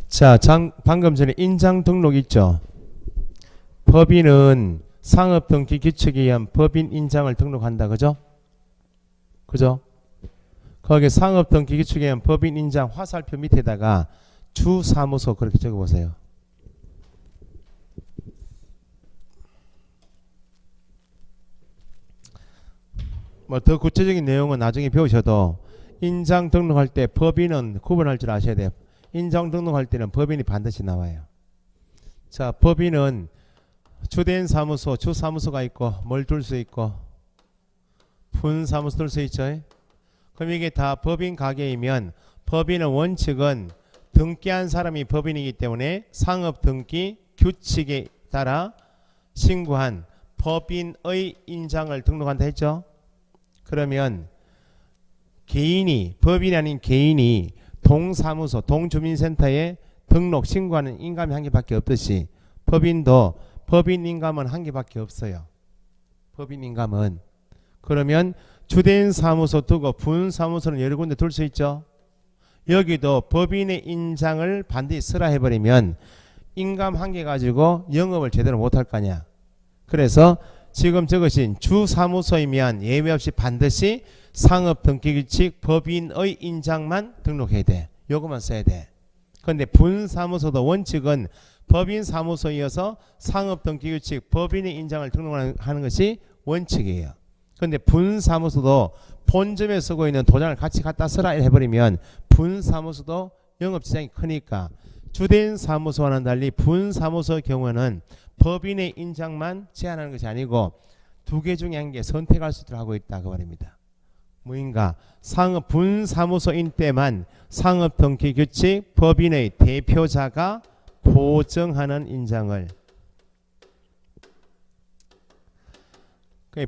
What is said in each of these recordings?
자, 방금 전에 인장 등록 있죠. 법인은 상업등기 규칙에 의한 법인 인장을 등록한다. 그죠? 그죠? 거기 상업등기 규칙에 의한 법인 인장 화살표 밑에다가 주사무소 그렇게 적어보세요. 뭐 더 구체적인 내용은 나중에 배우셔도 인장 등록할 때 법인은 구분할 줄 아셔야 돼요. 인장 등록할 때는 법인이 반드시 나와요. 자, 법인은 주된 사무소, 주사무소가 있고 뭘 둘 수 있고 분사무소 둘 수 있죠. 그럼 이게 다 법인 가게이면 법인의 원칙은 등기한 사람이 법인이기 때문에 상업등기 규칙에 따라 신고한 법인의 인장을 등록한다 했죠. 그러면 개인이, 법인이 아닌 개인이 동사무소, 동주민센터에 등록 신고하는 인감이 한 개밖에 없듯이 법인도 법인 인감은 한 개밖에 없어요. 법인 인감은. 그러면 주된 사무소 두고 분사무소는 여러 군데 둘 수 있죠. 여기도 법인의 인장을 반드시 쓰라 해버리면 인감 한 개 가지고 영업을 제대로 못할 거냐. 그래서 지금 적으신 주사무소이면 예외 없이 반드시 상업등기규칙 법인의 인장만 등록해야 돼. 요것만 써야 돼. 그런데 분사무소도 원칙은 법인사무소이어서 상업등기규칙 법인의 인장을 등록하는 것이 원칙이에요. 그런데 분사무소도 본점에 쓰고 있는 도장을 같이 갖다 쓰라 해버리면 분사무소도 영업지장이 크니까 주된 사무소와는 달리 분사무소의 경우는 법인의 인장만 제한하는 것이 아니고 두 개 중에 한 개 선택할 수 있도록 하고 있다 그 말입니다. 뭐인가? 상업 분사무소인 때만 상업등기규칙 법인의 대표자가 보증하는 인장을,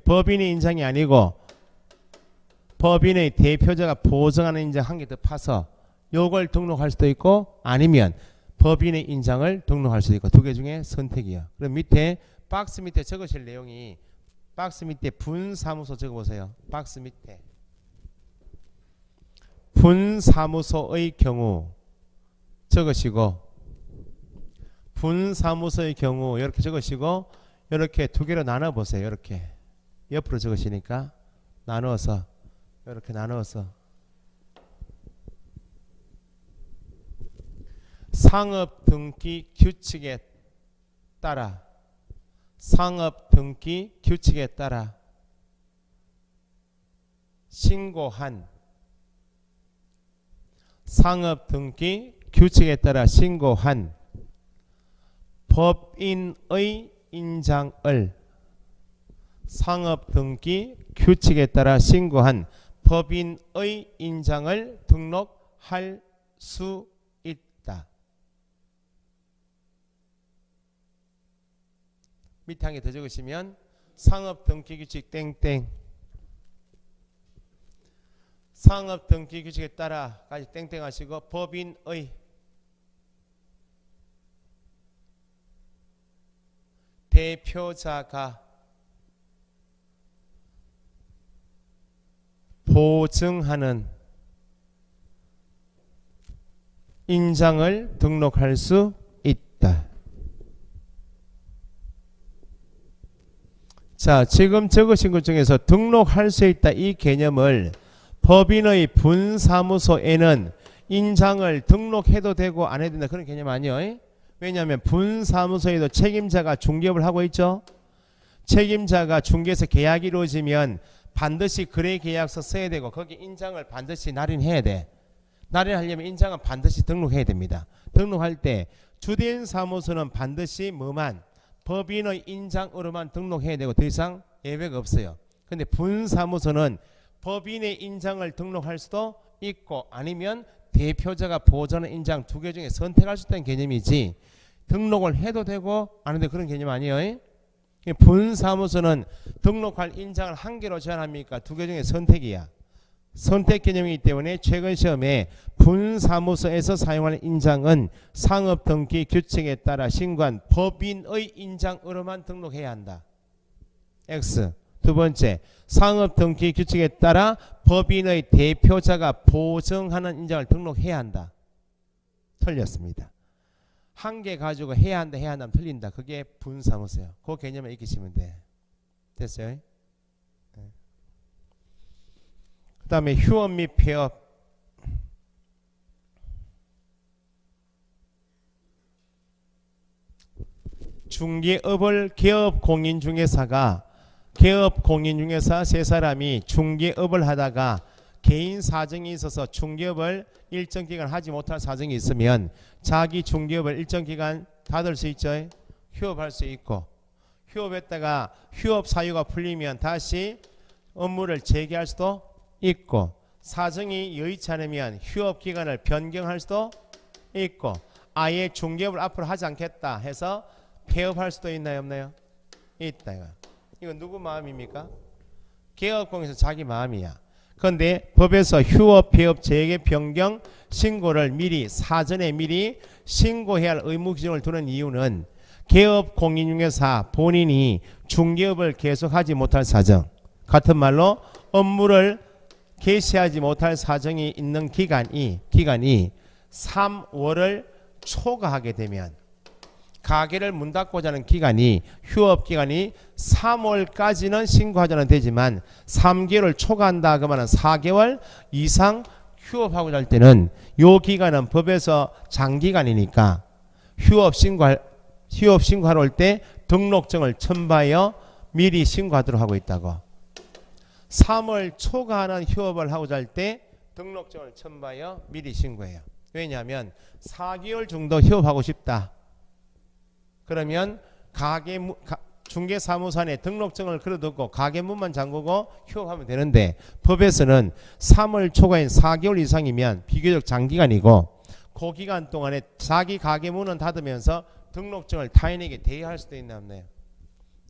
법인의 인장이 아니고 법인의 대표자가 보증하는 인장 한 개 더 파서 요걸 등록할 수도 있고 아니면 법인의 인장을 등록할 수도 있고 두 개 중에 선택이야. 그럼 밑에 박스 밑에 적으실 내용이 박스 밑에 분사무소 적어보세요. 박스 밑에 분사무소의 경우 적으시고 분사무소의 경우 이렇게 적으시고 이렇게 두 개로 나눠보세요. 이렇게 옆으로 적으시니까 나누어서 이렇게 나누어서 상업등기 규칙에 따라 상업등기 규칙에 따라 신고한 상업등기 규칙에 따라 신고한 법인의 인장을 상업등기 규칙에 따라 신고한 법인의 인장을 등록할 수 있다. 밑에 한 개 더 적으시면 상업등기규칙 땡땡 상업등기규칙에 따라까지 땡땡 하시고 법인의 대표자가 보증하는 인장을 등록할 수 있다. 자, 지금 적으신 것 중에서 등록할 수 있다 이 개념을 법인의 분사무소에는 인장을 등록해도 되고 안 해도 된다 그런 개념 아니에요. 왜냐하면 분사무소에도 책임자가 중개업을 하고 있죠. 책임자가 중개에서 계약이 이루어지면 반드시 거래계약서 써야 되고 거기 인장을 반드시 날인해야 돼. 날인하려면 인장은 반드시 등록해야 됩니다. 등록할 때 주된 사무소는 반드시 뭐만 법인의 인장으로만 등록해야 되고 더 이상 예외가 없어요. 근데 분사무소는 법인의 인장을 등록할 수도 있고 아니면 대표자가 보존하는 인장 두 개 중에 선택할 수 있다는 개념이지 등록을 해도 되고 안 해도 그런 개념 아니에요. 분사무소는 등록할 인장을 한 개로 제한합니까? 두 개 중에 선택이야. 선택 개념이기 때문에 최근 시험에 분사무소에서 사용하는 인장은 상업등기 규칙에 따라 신고한 법인의 인장으로만 등록해야 한다. X. 두 번째, 상업등기 규칙에 따라 법인의 대표자가 보증하는 인장을 등록해야 한다. 틀렸습니다. 한 개 가지고 해야 한다 해야 한다면 틀린다. 그게 분사무소예요. 그 개념을 익히시면 돼. 됐어요? 그 다음에 휴업 및 폐업. 중개업을 개업공인중개사가 개업공인중개사 세 사람이 중개업을 하다가 개인 사정이 있어서 중개업을 일정 기간 하지 못할 사정이 있으면 자기 중개업을 일정 기간 닫을 수 있죠. 휴업할 수 있고, 휴업했다가 휴업 사유가 풀리면 다시 업무를 재개할 수도 있고, 사정이 여의치 않으면 휴업 기간을 변경할 수도 있고, 아예 중개업을 앞으로 하지 않겠다 해서 폐업할 수도 있나요, 없나요? 있다. 이건 누구 마음입니까? 개업공에서 자기 마음이야. 그런데 법에서 휴업, 폐업, 재개, 변경 신고를 미리 사전에 미리 신고해야 할 의무 규정을 두는 이유는 개업공인중개사 본인이 중개업을 계속하지 못할 사정, 같은 말로 업무를 개시하지 못할 사정이 있는 기간이 3월을 초과하게 되면, 가게를 문 닫고자 하는 기간이 휴업 기간이 3월까지는 신고하자는 되지만 3개월을 초과한다 그러면 4개월 이상 휴업하고자 할 때는 요 기간은 법에서 장기간이니까 휴업 신고하러 올 때 등록증을 첨부하여 미리 신고하도록 하고 있다고. 3월 초과하는 휴업을 하고자 할 때 등록증을 첨부하여 미리 신고해요. 왜냐하면 4개월 정도 휴업하고 싶다. 그러면 중개사무소에 등록증을 걸어두고 가게 문만 잠그고 휴업하면 되는데, 법에서는 3월 초과인 4개월 이상이면 비교적 장기간이고, 그 기간 동안에 자기 가게 문은 닫으면서 등록증을 타인에게 대여할 수도 있나 없나요?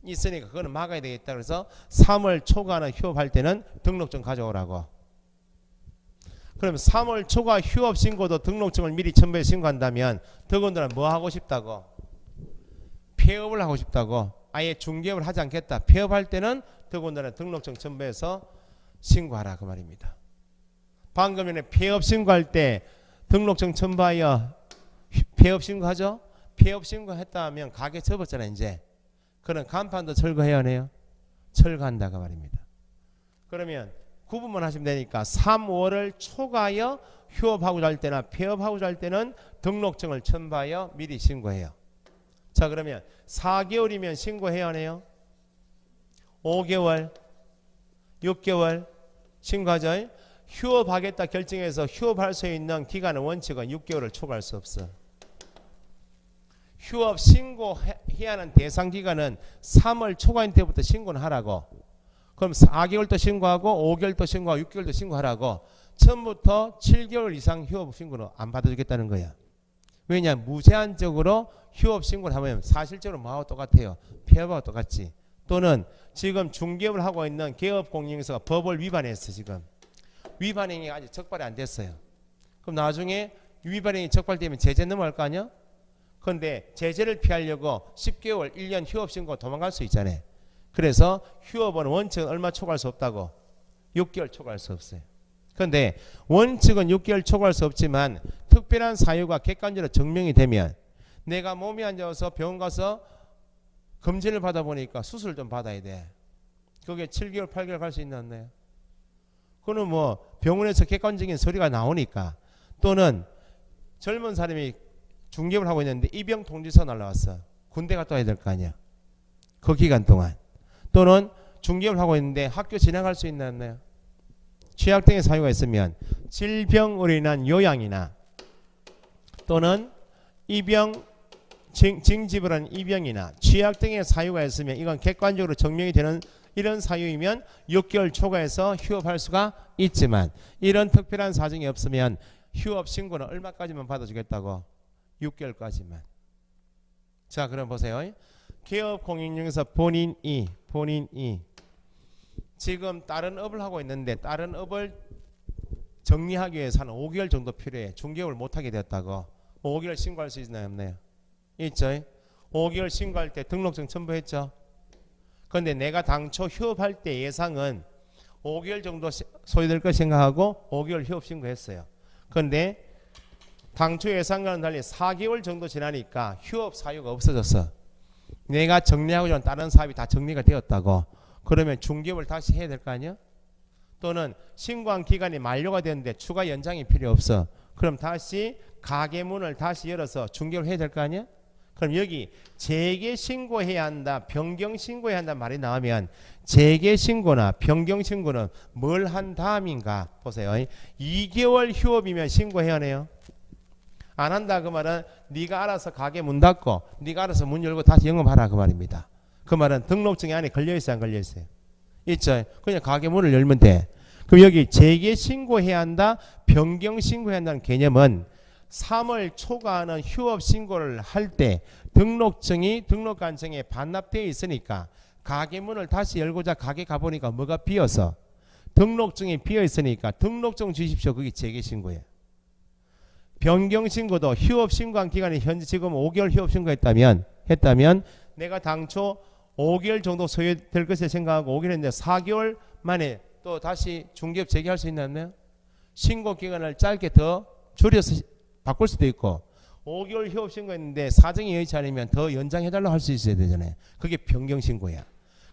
있으니까 그거는 막아야 되겠다. 그래서 3월 초과는 휴업할 때는 등록증 가져오라고. 그럼 3월 초과 휴업 신고도 등록증을 미리 첨부해 신고한다면 더군다나 뭐 하고 싶다고? 폐업을 하고 싶다고. 아예 중개업을 하지 않겠다. 폐업할 때는 더군다나 등록증 첨부해서 신고하라 그 말입니다. 방금 전에 폐업 신고할 때 등록증 첨부하여 폐업 신고하죠? 폐업 신고했다 하면 가게 접었잖아요. 이제 그런 간판도 철거해야 하네요. 철거한다 그 말입니다. 그러면 구분만 하시면 되니까 3월을 초과하여 휴업하고자 할 때나 폐업하고자 할 때는 등록증을 첨부하여 미리 신고해요. 자, 그러면 4개월이면 신고해야 하네요. 5개월, 6개월 신고하죠. 휴업하겠다 결정해서 휴업할 수 있는 기간의 원칙은 6개월을 초과할 수 없어. 휴업 신고해야 하는 대상 기간은 3월 초과인 때부터 신고는 하라고. 그럼 4개월도 신고하고 5개월도 신고하고 6개월도 신고하라고. 처음부터 7개월 이상 휴업 신고는 안 받아주겠다는 거야. 왜냐, 무제한적으로 휴업 신고를 하면 사실적으로 뭐하고 똑같아요? 폐업하고 똑같지. 또는 지금 중개업을 하고 있는 개업공인중개사가 법을 위반했어. 지금 위반행위가 아직 적발이 안 됐어요. 그럼 나중에 위반행위 적발되면 제재 넘어갈 거 아니야? 그런데 제재를 피하려고 10개월, 1년 휴업 신고 도망갈 수 있잖아요. 그래서 휴업은 원칙은 얼마 초과할 수 없다고? 6개월 초과할 수 없어요. 그런데 원칙은 6개월 초과할 수 없지만 특별한 사유가 객관적으로 증명이 되면, 내가 몸이 안 좋아서 병원 가서 검진을 받아보니까 수술 좀 받아야 돼. 그게 7개월, 8개월 갈 수 있나 없나요? 그거는 뭐 병원에서 객관적인 서류가 나오니까. 또는 젊은 사람이 중개업을 하고 있는데 입영 통지서 날라왔어. 군대 갔다 와야 될 거 아니야. 그 기간 동안. 또는 중개업을 하고 있는데 학교 진학할 수 있나 없나요? 취약 등의 사유가 있으면 질병으로 인한 요양이나 또는 입영 징집을 한 입영이나 취약 등의 사유가 있으면 이건 객관적으로 증명이 되는 이런 사유이면 6개월 초과해서 휴업할 수가 있지만, 이런 특별한 사정이 없으면 휴업 신고는 얼마까지만 받아주겠다고? 6개월까지만. 자, 그럼 보세요. 개업공인중개사 본인이 지금 다른 업을 하고 있는데 다른 업을 정리하기 위해서 한 5개월 정도 필요해. 중개업을 못하게 되었다고. 5개월 신고할 수 있나요 없나요? 있죠. 5개월 신고할 때 등록증 첨부했죠. 그런데 내가 당초 휴업할 때 예상은 5개월 정도 소요될 것 생각하고 5개월 휴업 신고했어요. 그런데 당초 예상과는 달리 4개월 정도 지나니까 휴업 사유가 없어졌어. 내가 정리하고자 하는 다른 사업이 다 정리가 되었다고. 그러면 중개업을 다시 해야 될 거 아니야? 또는 신고한 기간이 만료가 됐는데 추가 연장이 필요 없어. 그럼 다시 가게 문을 다시 열어서 중개업을 해야 될 거 아니야? 그럼 여기 재개 신고해야 한다, 변경 신고해야 한다 말이 나오면 재개 신고나 변경 신고는 뭘 한 다음인가 보세요. 2개월 휴업이면 신고해야 하네요. 안 한다 그 말은 네가 알아서 가게 문 닫고 네가 알아서 문 열고 다시 영업하라 그 말입니다. 그 말은 등록증이 안에 걸려있어요 안 걸려있어요? 있죠. 그냥 가게 문을 열면 돼. 그럼 여기 재개 신고해야 한다, 변경 신고해야 한다는 개념은 3월 초과하는 휴업 신고를 할 때 등록증이 등록관청에 반납되어 있으니까 가게 문을 다시 열고자 가게 가보니까 뭐가 비어서 등록증이 비어 있으니까 등록증 주십시오. 그게 재개 신고예요. 변경 신고도 휴업 신고한 기간이 현재 지금 5개월 휴업 신고했다면 내가 당초 5개월 정도 소요될 것을 생각하고 5개월 했는데 4개월 만에 또 다시 중개업 재개할 수 있나요? 신고 기간을 짧게 더 줄여서 바꿀 수도 있고 5개월 휴업 신고했는데 사정이 여의치 않으면 더 연장해달라고 할 수 있어야 되잖아요. 그게 변경 신고야.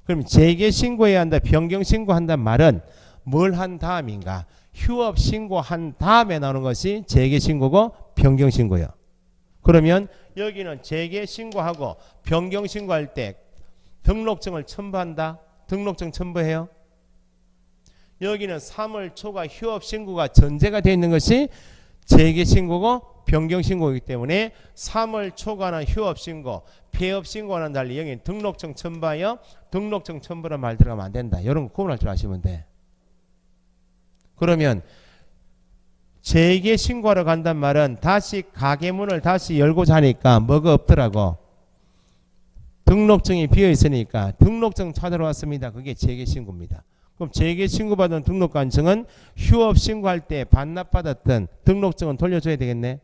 그럼 재개 신고해야 한다, 변경 신고한다는 말은 뭘 한 다음인가? 휴업 신고한 다음에 나오는 것이 재개 신고고 변경 신고예요. 그러면 여기는 재개 신고하고 변경 신고할 때 등록증을 첨부한다. 등록증 첨부해요. 여기는 3월 초과 휴업 신고가 전제가 되어 있는 것이 재개 신고고 변경 신고이기 때문에 3월 초과는 휴업 신고, 폐업 신고와는 달리 여기는 등록증 첨부하여 등록증 첨부란 말 들어가면 안 된다. 이런 거 구분할 줄 아시면 돼. 그러면 재개 신고하러 간단 말은 다시 가게 문을 다시 열고자 하니까 뭐가 없더라고. 등록증이 비어 있으니까 등록증 찾으러 왔습니다. 그게 재개 신고입니다. 그럼 재개 신고받은 등록관청은 휴업 신고할 때 반납받았던 등록증은 돌려줘야 되겠네.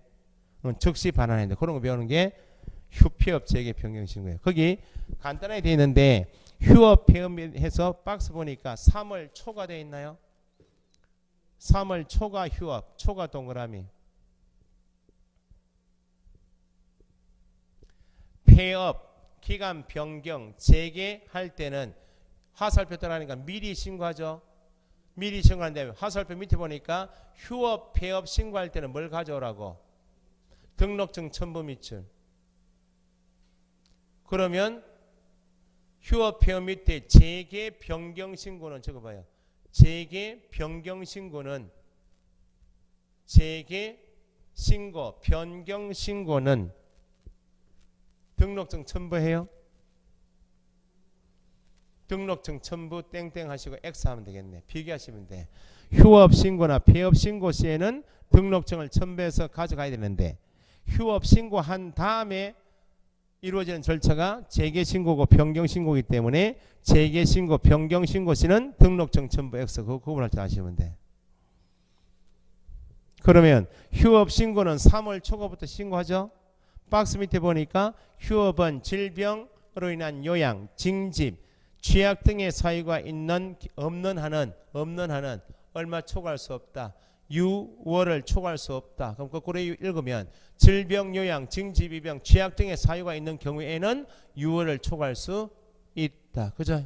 즉시 반환해야 돼. 그런 거 배우는 게 휴폐업 재개 변경 신고예요. 거기 간단하게 되어 있는데 휴업 폐업해서 박스 보니까 3월 초가 되어 있나요? 3월 초과 휴업, 초과 동그라미. 폐업, 기간 변경, 재개할 때는 화살표 떠나니까 미리 신고하죠. 미리 신고하는데 화살표 밑에 보니까 휴업, 폐업 신고할 때는 뭘 가져오라고? 등록증 첨부 밑줄. 그러면 휴업, 폐업 밑에 재개, 변경 신고는 적어봐요. 재개, 변경 신고는 재개, 신고, 변경 신고는 등록증 첨부해요. 등록증 첨부 땡땡 하시고 X 하면 되겠네. 비교하시면 돼. 휴업 신고나 폐업 신고 시에는 등록증을 첨부해서 가져가야 되는데 휴업 신고한 다음에 이루어지는 절차가 재개 신고고 변경 신고이기 때문에 재개 신고, 변경 신고 시는 등록증 첨부 X 그거 구분할 줄 아시면 돼. 그러면 휴업 신고는 3월 초과부터 신고하죠. 박스 밑에 보니까 휴업은 질병으로 인한 요양, 징집, 취약 등의 사유가 있는 없는 한은 얼마 초과할 수 없다. 6월을 초과할 수 없다. 그럼 거꾸로 읽으면 질병, 요양, 징집, 입병, 취약 등의 사유가 있는 경우에는 6월을 초과할 수 있다. 그죠?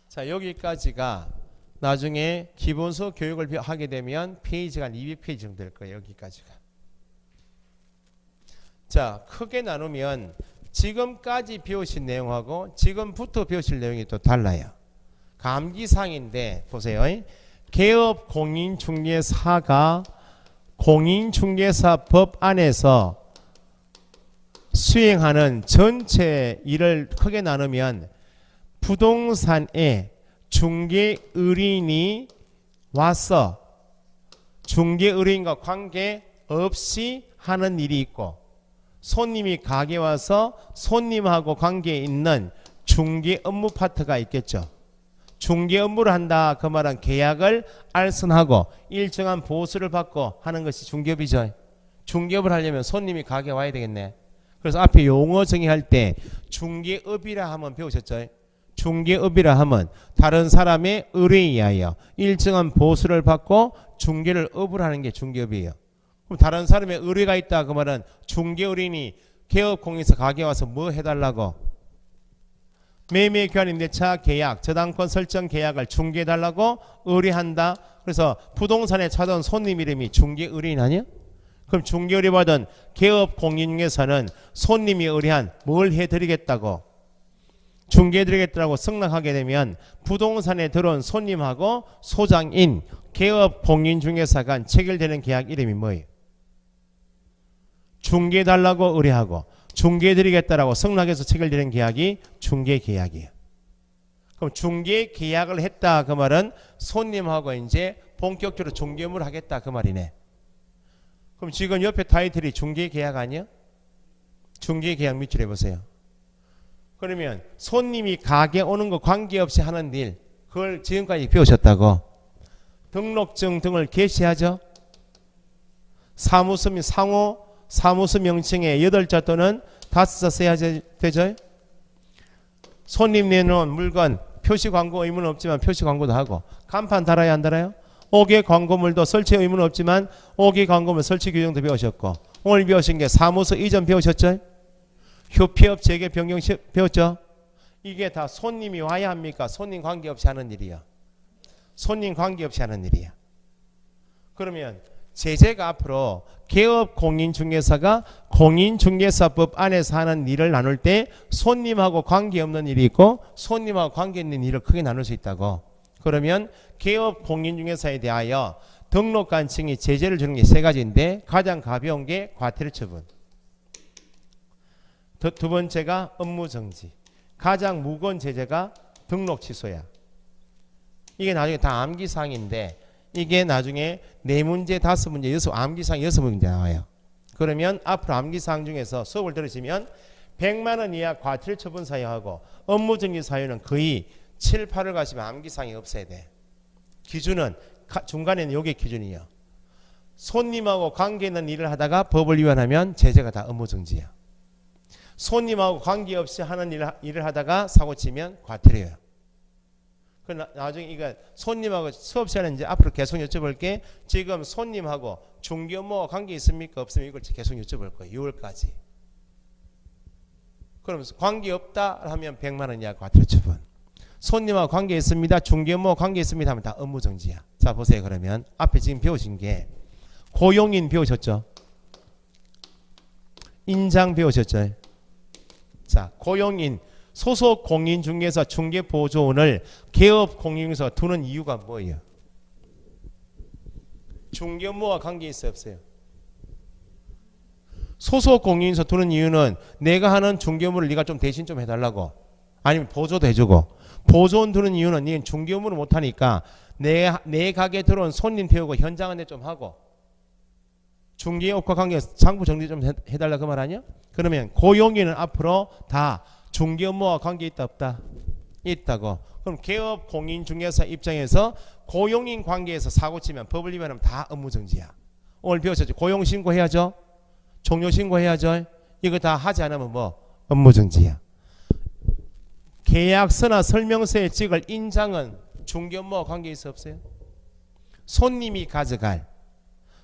자, 여기까지가 나중에 기본서 교육을 하게 되면 페이지가 한 200페이지 정도 될 거예요. 여기까지가. 자, 크게 나누면 지금까지 배우신 내용하고 지금부터 배우실 내용이 또 달라요. 감기상인데 보세요. 개업 공인중개사가 공인중개사법 안에서 수행하는 전체 일을 크게 나누면 부동산에 중개의뢰인이 와서 중개의뢰인과 관계없이 하는 일이 있고 손님이 가게 와서 손님하고 관계에 있는 중개 업무 파트가 있겠죠. 중개 업무를 한다 그 말은 계약을 알선하고 일정한 보수를 받고 하는 것이 중개업이죠. 중개업을 하려면 손님이 가게 와야 되겠네. 그래서 앞에 용어 정의할 때 중개업이라 하면 배우셨죠. 중개업이라 하면 다른 사람의 의뢰에 의하여 일정한 보수를 받고 중개를 업을 하는 게 중개업이에요. 그럼 다른 사람의 의뢰가 있다 그 말은 중개의뢰인이 개업공인에서 가게 와서 뭐 해달라고? 매매 교환 임대차 계약 저당권 설정 계약을 중개해달라고 의뢰한다. 그래서 부동산에 찾아온 손님 이름이 중개의뢰인 아니야? 그럼 중개의뢰 받은 개업공인 중에서는 손님이 의뢰한 뭘 해드리겠다고? 중개해드리겠다고 승낙하게 되면 부동산에 들어온 손님하고 소장인 개업공인중개사 간 체결되는 계약 이름이 뭐예요? 중개해달라고 의뢰하고 중개해드리겠다라고 승낙해서 체결되는 계약이 중개계약이에요. 그럼 중개계약을 했다 그 말은 손님하고 이제 본격적으로 중개업을 하겠다 그 말이네. 그럼 지금 옆에 타이틀이 중개계약 아니야? 중개계약 밑줄 해보세요. 그러면 손님이 가게 오는 거 관계없이 하는 일 그걸 지금까지 배우셨다고. 등록증 등을 게시하죠. 사무소 및 상호 사무소 명칭에 8자 또는 5자 써야 되죠. 손님 내놓은 물건 표시 광고 의무는 없지만 표시 광고도 하고 간판 달아야 안 달아요? 5개 광고물도 설치 의무는 없지만 5개 광고물 설치 규정도 배우셨고 오늘 배우신 게 사무소 이전 배우셨죠? 휴폐업 재개 변경 배웠죠? 이게 다 손님이 와야 합니까? 손님 관계없이 하는 일이야. 손님 관계없이 하는 일이야. 그러면 제재가 앞으로 개업공인중개사가 공인중개사법 안에서 하는 일을 나눌 때 손님하고 관계없는 일이 있고 손님하고 관계있는 일을 크게 나눌 수 있다고. 그러면 개업공인중개사에 대하여 등록관청이 제재를 주는 게 3가지인데 가장 가벼운 게 과태료 처분, 두 번째가 업무정지, 가장 무거운 제재가 등록 취소야. 이게 나중에 다 암기사항인데 이게 나중에 4문제, 5문제, 암기사항 6문제 나와요. 그러면 앞으로 암기사항 중에서 수업을 들으시면 100만 원 이하 과태료 처분 사유하고 업무정지 사유는 거의 7, 8을 가시면 암기사항이 없어야 돼. 기준은 중간에는 요게 기준이에요. 손님하고 관계 있는 일을 하다가 법을 위반하면 제재가 다 업무정지야. 손님하고 관계없이 하는 일을 하다가 사고치면 과태료예요. 나중에 이거 손님하고 수업 시간에 이제 앞으로 계속 여쭤볼게. 지금 손님하고 중개업무와 관계 있습니까? 없으면 이걸 계속 여쭤볼 거예요. 6월까지. 그럼 관계 없다 하면 100만 원 이하 과태료 처분. 손님하고 관계 있습니다. 중개업무와 관계 있습니다 하면 다 업무정지야. 자 보세요. 그러면 앞에 지금 배우신 게 고용인 배우셨죠? 인장 배우셨죠? 자 고용인 소속 공인중개사 중개보조원을 개업공인중개사 두는 이유가 뭐예요? 중개업무와 관계 있어요? 없어요? 소속 공인중개사 두는 이유는 내가 하는 중개업무를 네가 좀 대신 좀 해달라고, 아니면 보조도 해주고. 보조원 두는 이유는 네는 중개업무를 못하니까 내 가게 들어온 손님 태우고 현장 안내 좀 하고 중개업과 관계 상부 정리 좀 해달라 그 말 아니야? 그러면 고용인은 앞으로 다 중개업무와 관계 있다 없다? 있다고. 그럼 개업공인중개사 입장에서 고용인 관계에서 사고치면 법을 위반하면 다 업무정지야. 오늘 배우셨죠? 고용신고 해야죠. 종료신고 해야죠. 이거 다 하지 않으면 뭐? 업무정지야. 계약서나 설명서에 찍을 인장은 중개업무와 관계 있어 없어요? 손님이 가져갈,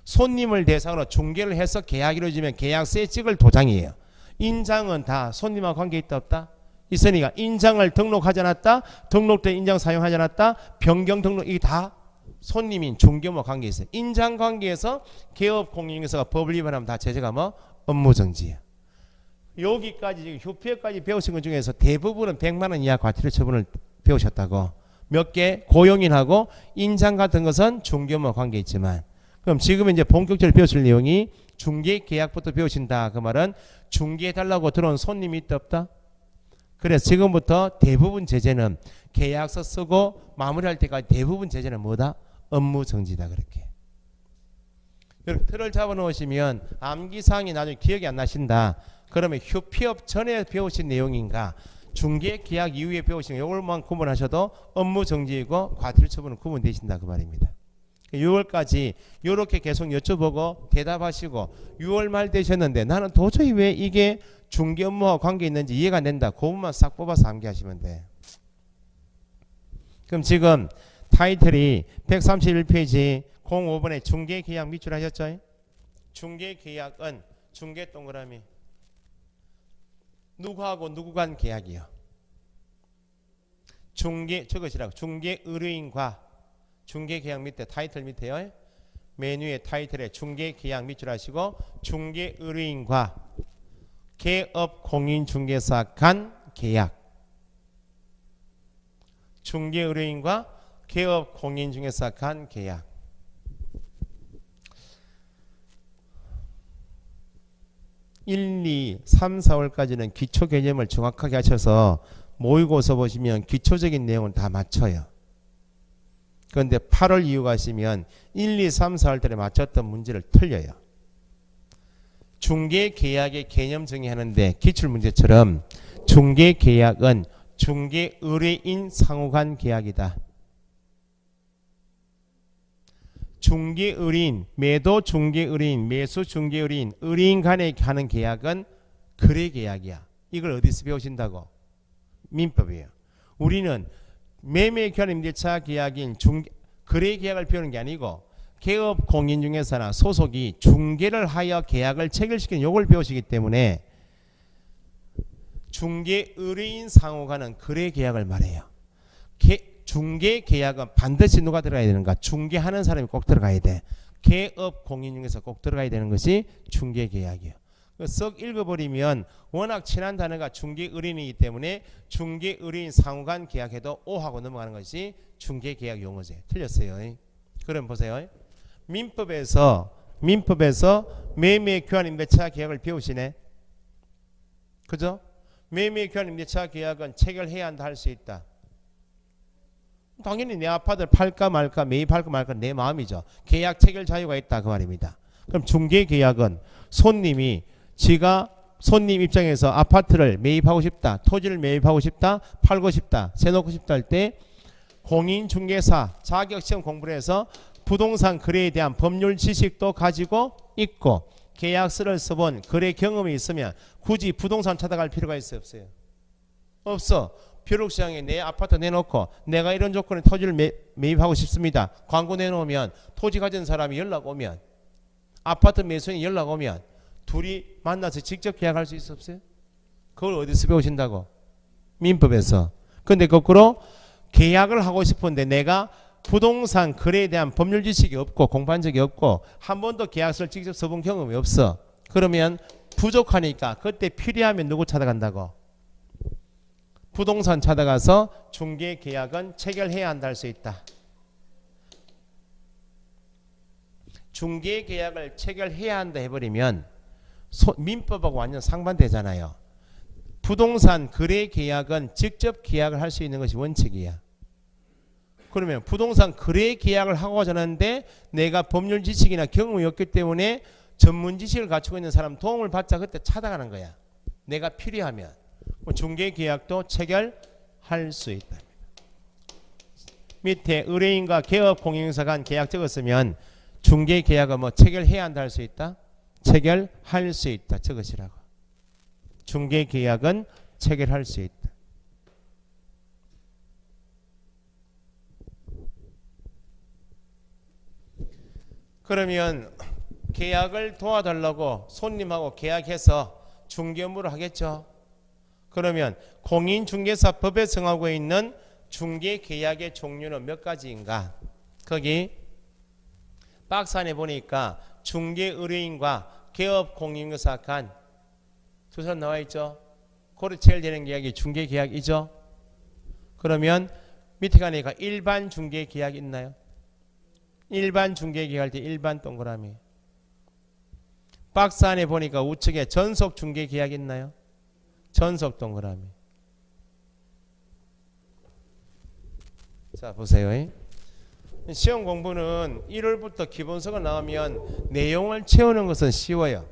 손님을 대상으로 중개를 해서 계약이 이루어지면 계약서에 찍을 도장이에요. 인장은 다 손님하고 관계 있다 없다? 있으니까 인장을 등록하지 않았다, 등록된 인장 사용하지 않았다, 변경 등록, 이게 다 손님인 중개업무와 관계 있어요. 인장 관계에서 개업공인중개사가 법을 위반하면 다 제재가 뭐? 업무정지야. 여기까지 지금 휴폐까지 배우신 것 중에서 대부분은 100만 원 이하 과태료 처분을 배우셨다고. 몇 개 고용인하고 인장 같은 것은 중개업무와 관계 있지만, 그럼 지금 이제 본격적으로 배우실 내용이 중개계약부터 배우신다. 그 말은 중개해달라고 들어온 손님이 있다 없다? 그래서 지금부터 대부분 제재는 계약서 쓰고 마무리할 때까지 대부분 제재는 뭐다? 업무정지다. 그렇게. 여러분 틀을 잡아 놓으시면 암기사항이 나중에 기억이 안 나신다. 그러면 휴폐업 전에 배우신 내용인가 중개계약 이후에 배우신 이걸만 구분하셔도 업무정지이고 과태료 처분은 구분되신다 그 말입니다. 6월까지 이렇게 계속 여쭤보고 대답하시고 6월 말 되셨는데 나는 도저히 왜 이게 중개업무와 관계 있는지 이해가 안 된다. 그 부분만 싹 뽑아서 암기하시면 돼. 그럼 지금 타이틀이 131페이지 05번에 중개계약 밑줄 하셨죠? 중개계약은 중개 동그라미 누구하고 누구 간 계약이요? 중개 저것이라고 중개의뢰인과 중개계약 밑에 타이틀 밑에요. 메뉴의 타이틀에 중개계약 밑줄 하시고 중개의뢰인과 개업공인중개사 간 계약 중개의뢰인과 개업공인중개사 간 계약 1, 2, 3, 4월까지는 기초 개념을 정확하게 하셔서 모의고사 보시면 기초적인 내용을 다 맞춰요. 그런데 8월 이후 가시면 1, 2, 3, 4월 달에 맞췄던 문제를 틀려요. 중개계약의 개념 정의하는데 기출문제처럼 중개계약은 중개의뢰인 상호간 계약이다. 중개의뢰인, 매도 중개의뢰인, 매수 중개의뢰인, 의뢰인 간에 하는 계약은 거래계약이야. 이걸 어디서 배우신다고? 민법이에요. 우리는 매매교환 임대차 계약인 거래계약을 배우는 게 아니고 개업공인중개사나 소속이 중개를 하여 계약을 체결시키는 요걸 배우시기 때문에 중개의뢰인 상호간은 거래계약을 말해요. 중개계약은 반드시 누가 들어가야 되는가? 중개하는 사람이 꼭 들어가야 돼. 개업공인중개사 꼭 들어가야 되는 것이 중개계약이에요. 썩 읽어버리면 워낙 친한 단어가 중개의뢰인이기 때문에 중개의뢰인 상호간 계약해도 오하고 넘어가는 것이 중개계약 용어죠. 틀렸어요. 그럼 보세요. 민법에서 매매교환 임대차 계약을 배우시네. 그죠? 매매교환 임대차 계약은 체결해야 한다 할 수 있다. 당연히 내 아파트를 팔까 말까 매입할까 말까 내 마음이죠. 계약 체결 자유가 있다 그 말입니다. 그럼 중개계약은 손님이 지가 손님 입장에서 아파트를 매입하고 싶다, 토지를 매입하고 싶다, 팔고 싶다, 세놓고 싶다 할 때 공인중개사 자격시험 공부를 해서 부동산 거래에 대한 법률 지식도 가지고 있고 계약서를 써본 거래 경험이 있으면 굳이 부동산 찾아갈 필요가 있어요? 없어요? 없어. 벼룩시장에 내 아파트 내놓고 내가 이런 조건의 토지를 매입하고 싶습니다. 광고 내놓으면 토지 가진 사람이 연락 오면 아파트 매수인이 연락 오면 둘이 만나서 직접 계약할 수 있어 없어요? 그걸 어디서 배우신다고? 민법에서. 근데 거꾸로 계약을 하고 싶은데 내가 부동산 거래에 대한 법률 지식이 없고 공부한 적이 없고 한 번도 계약서를 직접 써본 경험이 없어. 그러면 부족하니까 그때 필요하면 누구 찾아간다고? 부동산 찾아가서 중개계약은 체결해야 한다 할 수 있다. 중개계약을 체결해야 한다 해버리면 민법하고 완전 상반되잖아요. 부동산 거래계약은 직접 계약을 할 수 있는 것이 원칙이야. 그러면 부동산 거래 계약을 하고자 하는데 내가 법률 지식이나 경험이 없기 때문에 전문 지식을 갖추고 있는 사람 도움을 받자 그때 찾아가는 거야. 내가 필요하면. 중개 계약도 체결할 수 있다. 밑에 의뢰인과 개업공인중개사 간 계약 적었으면 중개 계약은 뭐 체결해야 한다 할 수 있다? 체결할 수 있다. 적으시라고. 중개 계약은 체결할 수 있다. 그러면 계약을 도와달라고 손님하고 계약해서 중개 업무를 하겠죠. 그러면 공인중개사법에 정하고 있는 중개계약의 종류는 몇 가지인가? 거기 박스 안에 보니까 중개의뢰인과 개업공인중개사 간 두 사람 나와 있죠. 고로 체결되는 계약이 중개계약이죠. 그러면 밑에 가니까 일반 중개계약 있나요? 일반 중개계약 할 때 일반 동그라미. 박스 안에 보니까 우측에 전속 중개계약 있나요? 전속 동그라미. 자 보세요. 시험 공부는 1월부터 기본서가 나오면 내용을 채우는 것은 쉬워요.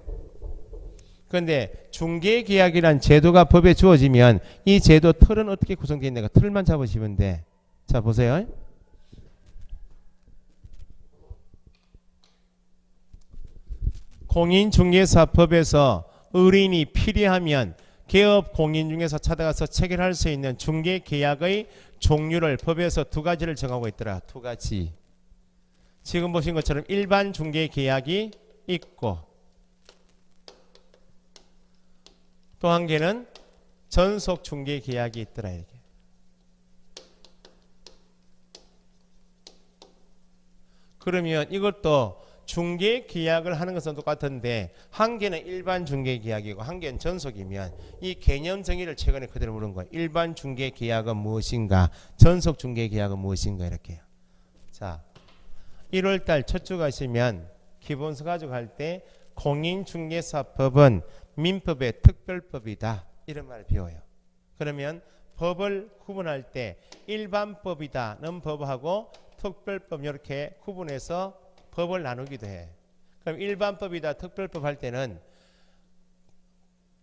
그런데 중개계약이란 제도가 법에 주어지면 이 제도 틀은 어떻게 구성되어 있는가 틀만 잡으시면 돼. 자 보세요. 공인중개사법에서 의뢰인이 필요하면 개업공인중개사 찾아가서 체결할 수 있는 중개계약의 종류를 법에서 두 가지를 정하고 있더라. 두 가지. 지금 보신 것처럼 일반 중개 계약이 있고 또 한 개는 전속 중개 계약이 있더라. 이렇게. 그러면 이것도 중개 계약을 하는 것은 똑같은데 한 개는 일반 중개 계약이고 한 개는 전속이면 이 개념 정의를 최근에 그대로 물은 거예요. 일반 중개 계약은 무엇인가, 전속 중개 계약은 무엇인가 이렇게요. 자, 1월달 첫 주 가시면 기본서 가져갈 때 공인중개사법은 민법의 특별법이다 이런 말을 배워요. 그러면 법을 구분할 때 일반법이다는 법하고 특별법 이렇게 구분해서 법을 나누기도 해. 그럼 일반법이다 특별법 할 때는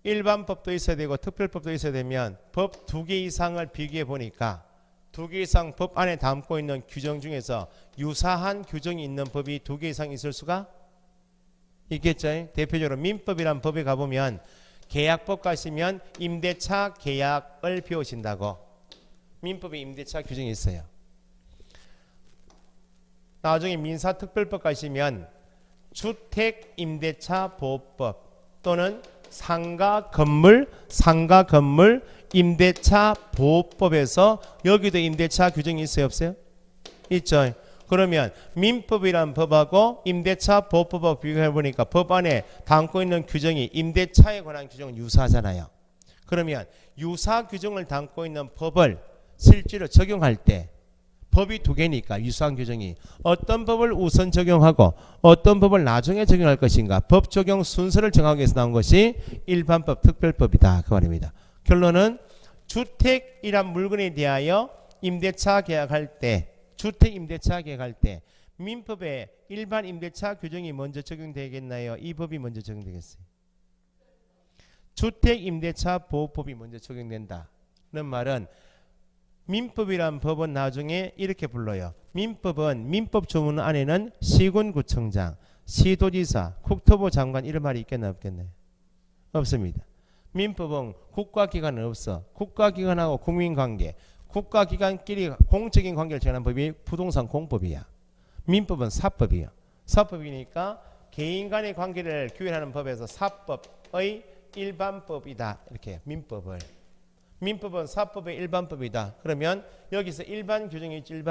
일반법도 있어야 되고 특별법도 있어야 되면 법 두 개 이상을 비교해 보니까 두 개 이상 법 안에 담고 있는 규정 중에서 유사한 규정이 있는 법이 두 개 이상 있을 수가 있겠죠. 대표적으로 민법이란 법에 가보면 계약법 가시면 임대차 계약을 배우신다고. 민법에 임대차 규정이 있어요. 나중에 민사특별법 가시면 주택임대차보호법 또는 상가건물 임대차 보호법에서 여기도 임대차 규정이 있어요 없어요? 있죠. 그러면 민법이란 법하고 임대차 보호법하고 비교해 보니까 법 안에 담고 있는 규정이 임대차에 관한 규정은 유사하잖아요. 그러면 유사 규정을 담고 있는 법을 실제로 적용할 때 법이 두 개니까 유사한 규정이 어떤 법을 우선 적용하고 어떤 법을 나중에 적용할 것인가 법 적용 순서를 정하기 위해서 나온 것이 일반법 특별법이다 그 말입니다. 결론은 주택이란 물건에 대하여 임대차 계약할 때 주택 임대차 계약할 때 민법에 일반 임대차 규정이 먼저 적용되겠나요? 이 법이 먼저 적용되겠어요? 주택 임대차 보호법이 먼저 적용된다는 말은 민법이란 법은 나중에 이렇게 불러요. 민법은 민법 조문 안에는 시군구청장, 시도지사, 국토부 장관 이런 말이 있겠나 없겠나요? 없습니다. 민법은 국가기관은 없어. 국가기관하고 국민관계, 국가기관끼리 공적인 관계를 정하는 법이 부동산 공법이야. 민법은 사법이야. 사법이니까 개인 간의 관계를 규율하는 법에서 사법의 일반법이다. 이렇게 민법을. 민법은 사법의 일반법이다. 그러면 여기서 일반 규정이 있지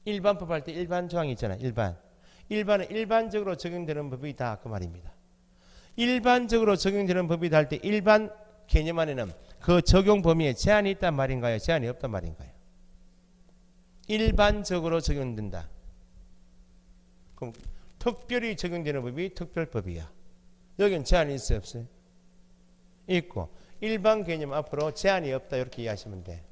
일반법 할 때 일반 조항이 있잖아. 일반은 일반적으로 적용되는 법이다. 그 말입니다. 일반적으로 적용되는 법이다 할 때 일반 개념 안에는 그 적용 범위에 제한이 있단 말인가요? 제한이 없단 말인가요? 일반적으로 적용된다. 그럼 특별히 적용되는 법이 특별법이야. 여기는 제한이 있어요? 없어요? 있고 일반 개념 앞으로 제한이 없다 이렇게 이해하시면 돼.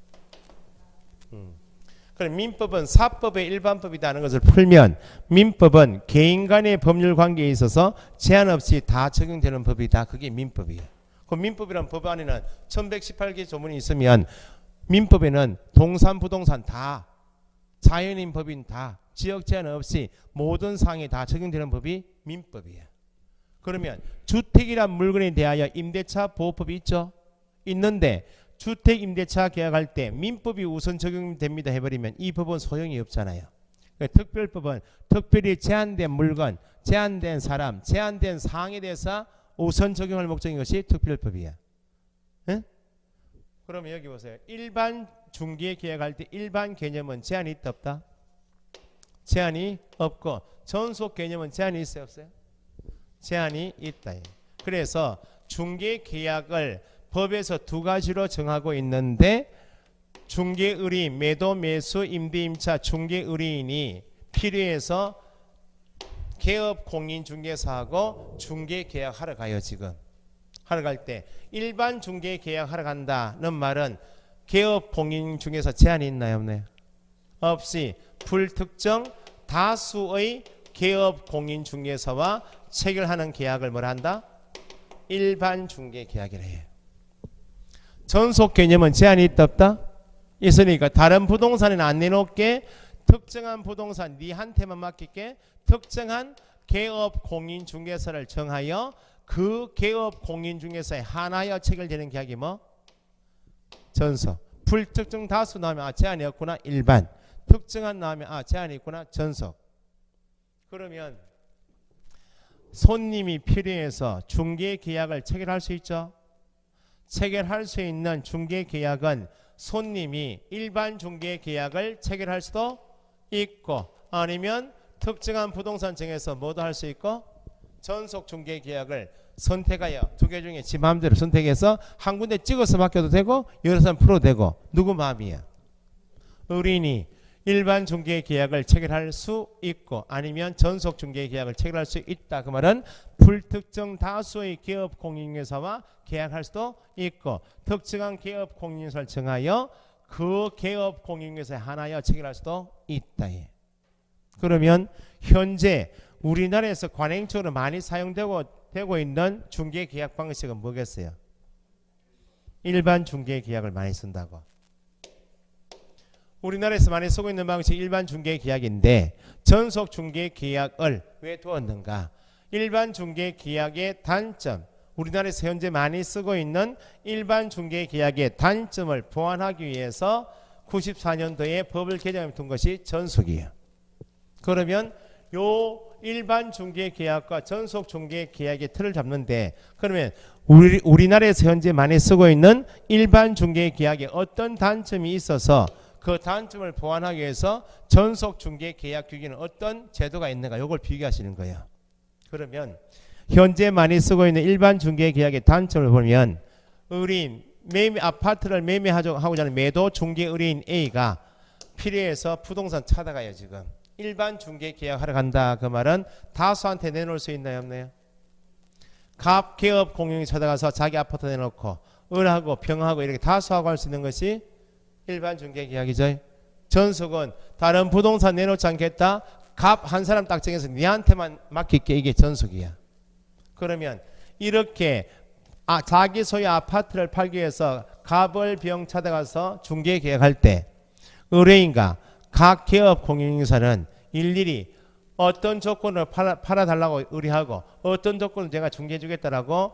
그럼 민법은 사법의 일반법이라는 것을 풀면 민법은 개인 간의 법률 관계에 있어서 제한 없이 다 적용되는 법이다. 그게 민법이에요. 그 민법이란 법 안에는 1118개 조문이 있으면 민법에는 동산, 부동산 다 자연인 법인 다 지역 제한 없이 모든 사항에 다 적용되는 법이 민법이에요. 그러면 주택이란 물건에 대하여 임대차 보호법이 있죠. 있는데 주택 임대차 계약할 때 민법이 우선 적용됩니다 해버리면 이 법은 소용이 없잖아요. 그러니까 특별법은 특별히 제한된 물건, 제한된 사람, 제한된 사항에 대해서 우선 적용할 목적인 것이 특별법이야. 응? 그러면 여기 보세요. 일반 중개 계약할 때 일반 개념은 제한이 있다 없다? 제한이 없고 전속 개념은 제한이 있어요 없어요? 제한이 있다. 그래서 중개 계약을 법에서 두 가지로 정하고 있는데 중개의뢰인, 매도, 매수, 임대, 임차 중개의뢰인이 필요해서 개업 공인중개사하고 중개계약하러 가요. 지금 하러 갈 때 일반 중개계약하러 간다는 말은 개업 공인중개사 제한이 있나요 없나요? 없이 불특정 다수의 개업 공인중개사와 체결하는 계약을 뭘 한다? 일반 중개계약이라 해요. 전속 개념은 제한이 있다 없다? 있으니까 다른 부동산에는 안 내놓게 특정한 부동산 니한테만 맡길게 특정한 개업 공인중개사를 정하여 그 개업 공인중개사에 한하여 체결되는 계약이 뭐? 전속. 불특정 다수 나오면 제한이 없구나 일반. 특정한 나오면 제한이 있구나 전속. 그러면 손님이 필요해서 중개계약을 체결할 수 있죠. 체결할 수 있는 중개계약은 손님이 일반 중개계약을 체결할 수도 있고 아니면 특정한 부동산 정에서 뭐도 할 수 있고 전속 중개계약을 선택하여 두 개 중에 지 마음대로 선택해서 한 군데 찍어서 맡겨도 되고 여러 사람 풀어도 되고 누구 마음이야. 의뢰인이 일반 중개계약을 체결할 수 있고 아니면 전속 중개계약을 체결할 수 있다. 그 말은 불특정 다수의 개업 공인중개사와 계약할 수도 있고 특정한 개업 공인중개사를 정하여 그 개업 공인중개사에 한하여 체결할 수도 있다. 그러면 현재 우리나라에서 관행적으로 많이 사용되고 있는 중개계약 방식은 뭐겠어요? 일반 중개계약을 많이 쓴다고. 우리나라에서 많이 쓰고 있는 방식이 일반 중개계약인데 전속 중개계약을 왜 두었는가? 일반 중개계약의 단점, 우리나라에서 현재 많이 쓰고 있는 일반 중개계약의 단점을 보완하기 위해서 94년도에 법을 개정해 둔 것이 전속이에요. 그러면 요 일반 중개계약과 전속 중개계약의 틀을 잡는데 그러면 우리나라에서 현재 많이 쓰고 있는 일반 중개계약에 어떤 단점이 있어서 그 단점을 보완하기 위해서 전속 중개계약 규정에는 어떤 제도가 있는가 이걸 비교하시는 거예요. 그러면 현재 많이 쓰고 있는 일반 중개계약의 단점을 보면 의뢰인 아파트를 매매하고자 하는 매도 중개 의뢰인 A가 필요해서 부동산 찾아가요. 지금 일반 중개계약하러 간다. 그 말은 다수한테 내놓을 수 있나요 없나요? 갑 개업 공용이 찾아가서 자기 아파트 내놓고 을하고 병하고 이렇게 다수하고 할 수 있는 것이 일반 중개계약이죠. 전속은 다른 부동산 내놓지 않겠다. 갑 한 사람 딱 정해서 니한테만 맡길게. 이게 전속이야. 그러면 이렇게 자기 소유 아파트를 팔기 위해서 갑을 병 찾아가서 중개계약할 때 의뢰인과 각 개업 공인중개사는 일일이 어떤 조건을 팔아달라고 의뢰하고 어떤 조건을 제가 중개해 주겠다라고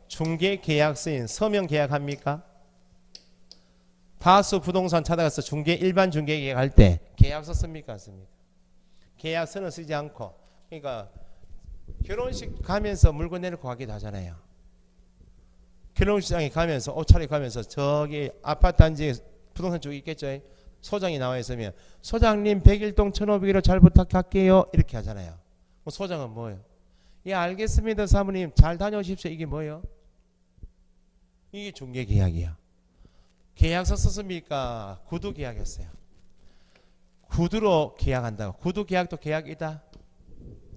중개계약서인 서명 계약합니까? 다수 부동산 찾아가서 일반 중개계약 할 때 계약서 씁니까? 안 씁니까? 계약서는 쓰지 않고 그러니까 결혼식 가면서 물건 내놓고 가기도 하잖아요. 결혼식장에 가면서 옷차림 가면서 저기 아파트 단지에 부동산 쪽에 있겠죠. 소장이 나와 있으면 소장님 101동 1501호 잘 부탁할게요 이렇게 하잖아요. 소장은 뭐예요? 예 알겠습니다 사모님 잘 다녀오십시오. 이게 뭐예요? 이게 중개계약이야. 계약서 썼습니까? 구두 계약했어요. 구두로 계약한다고. 구두 계약도 계약이다.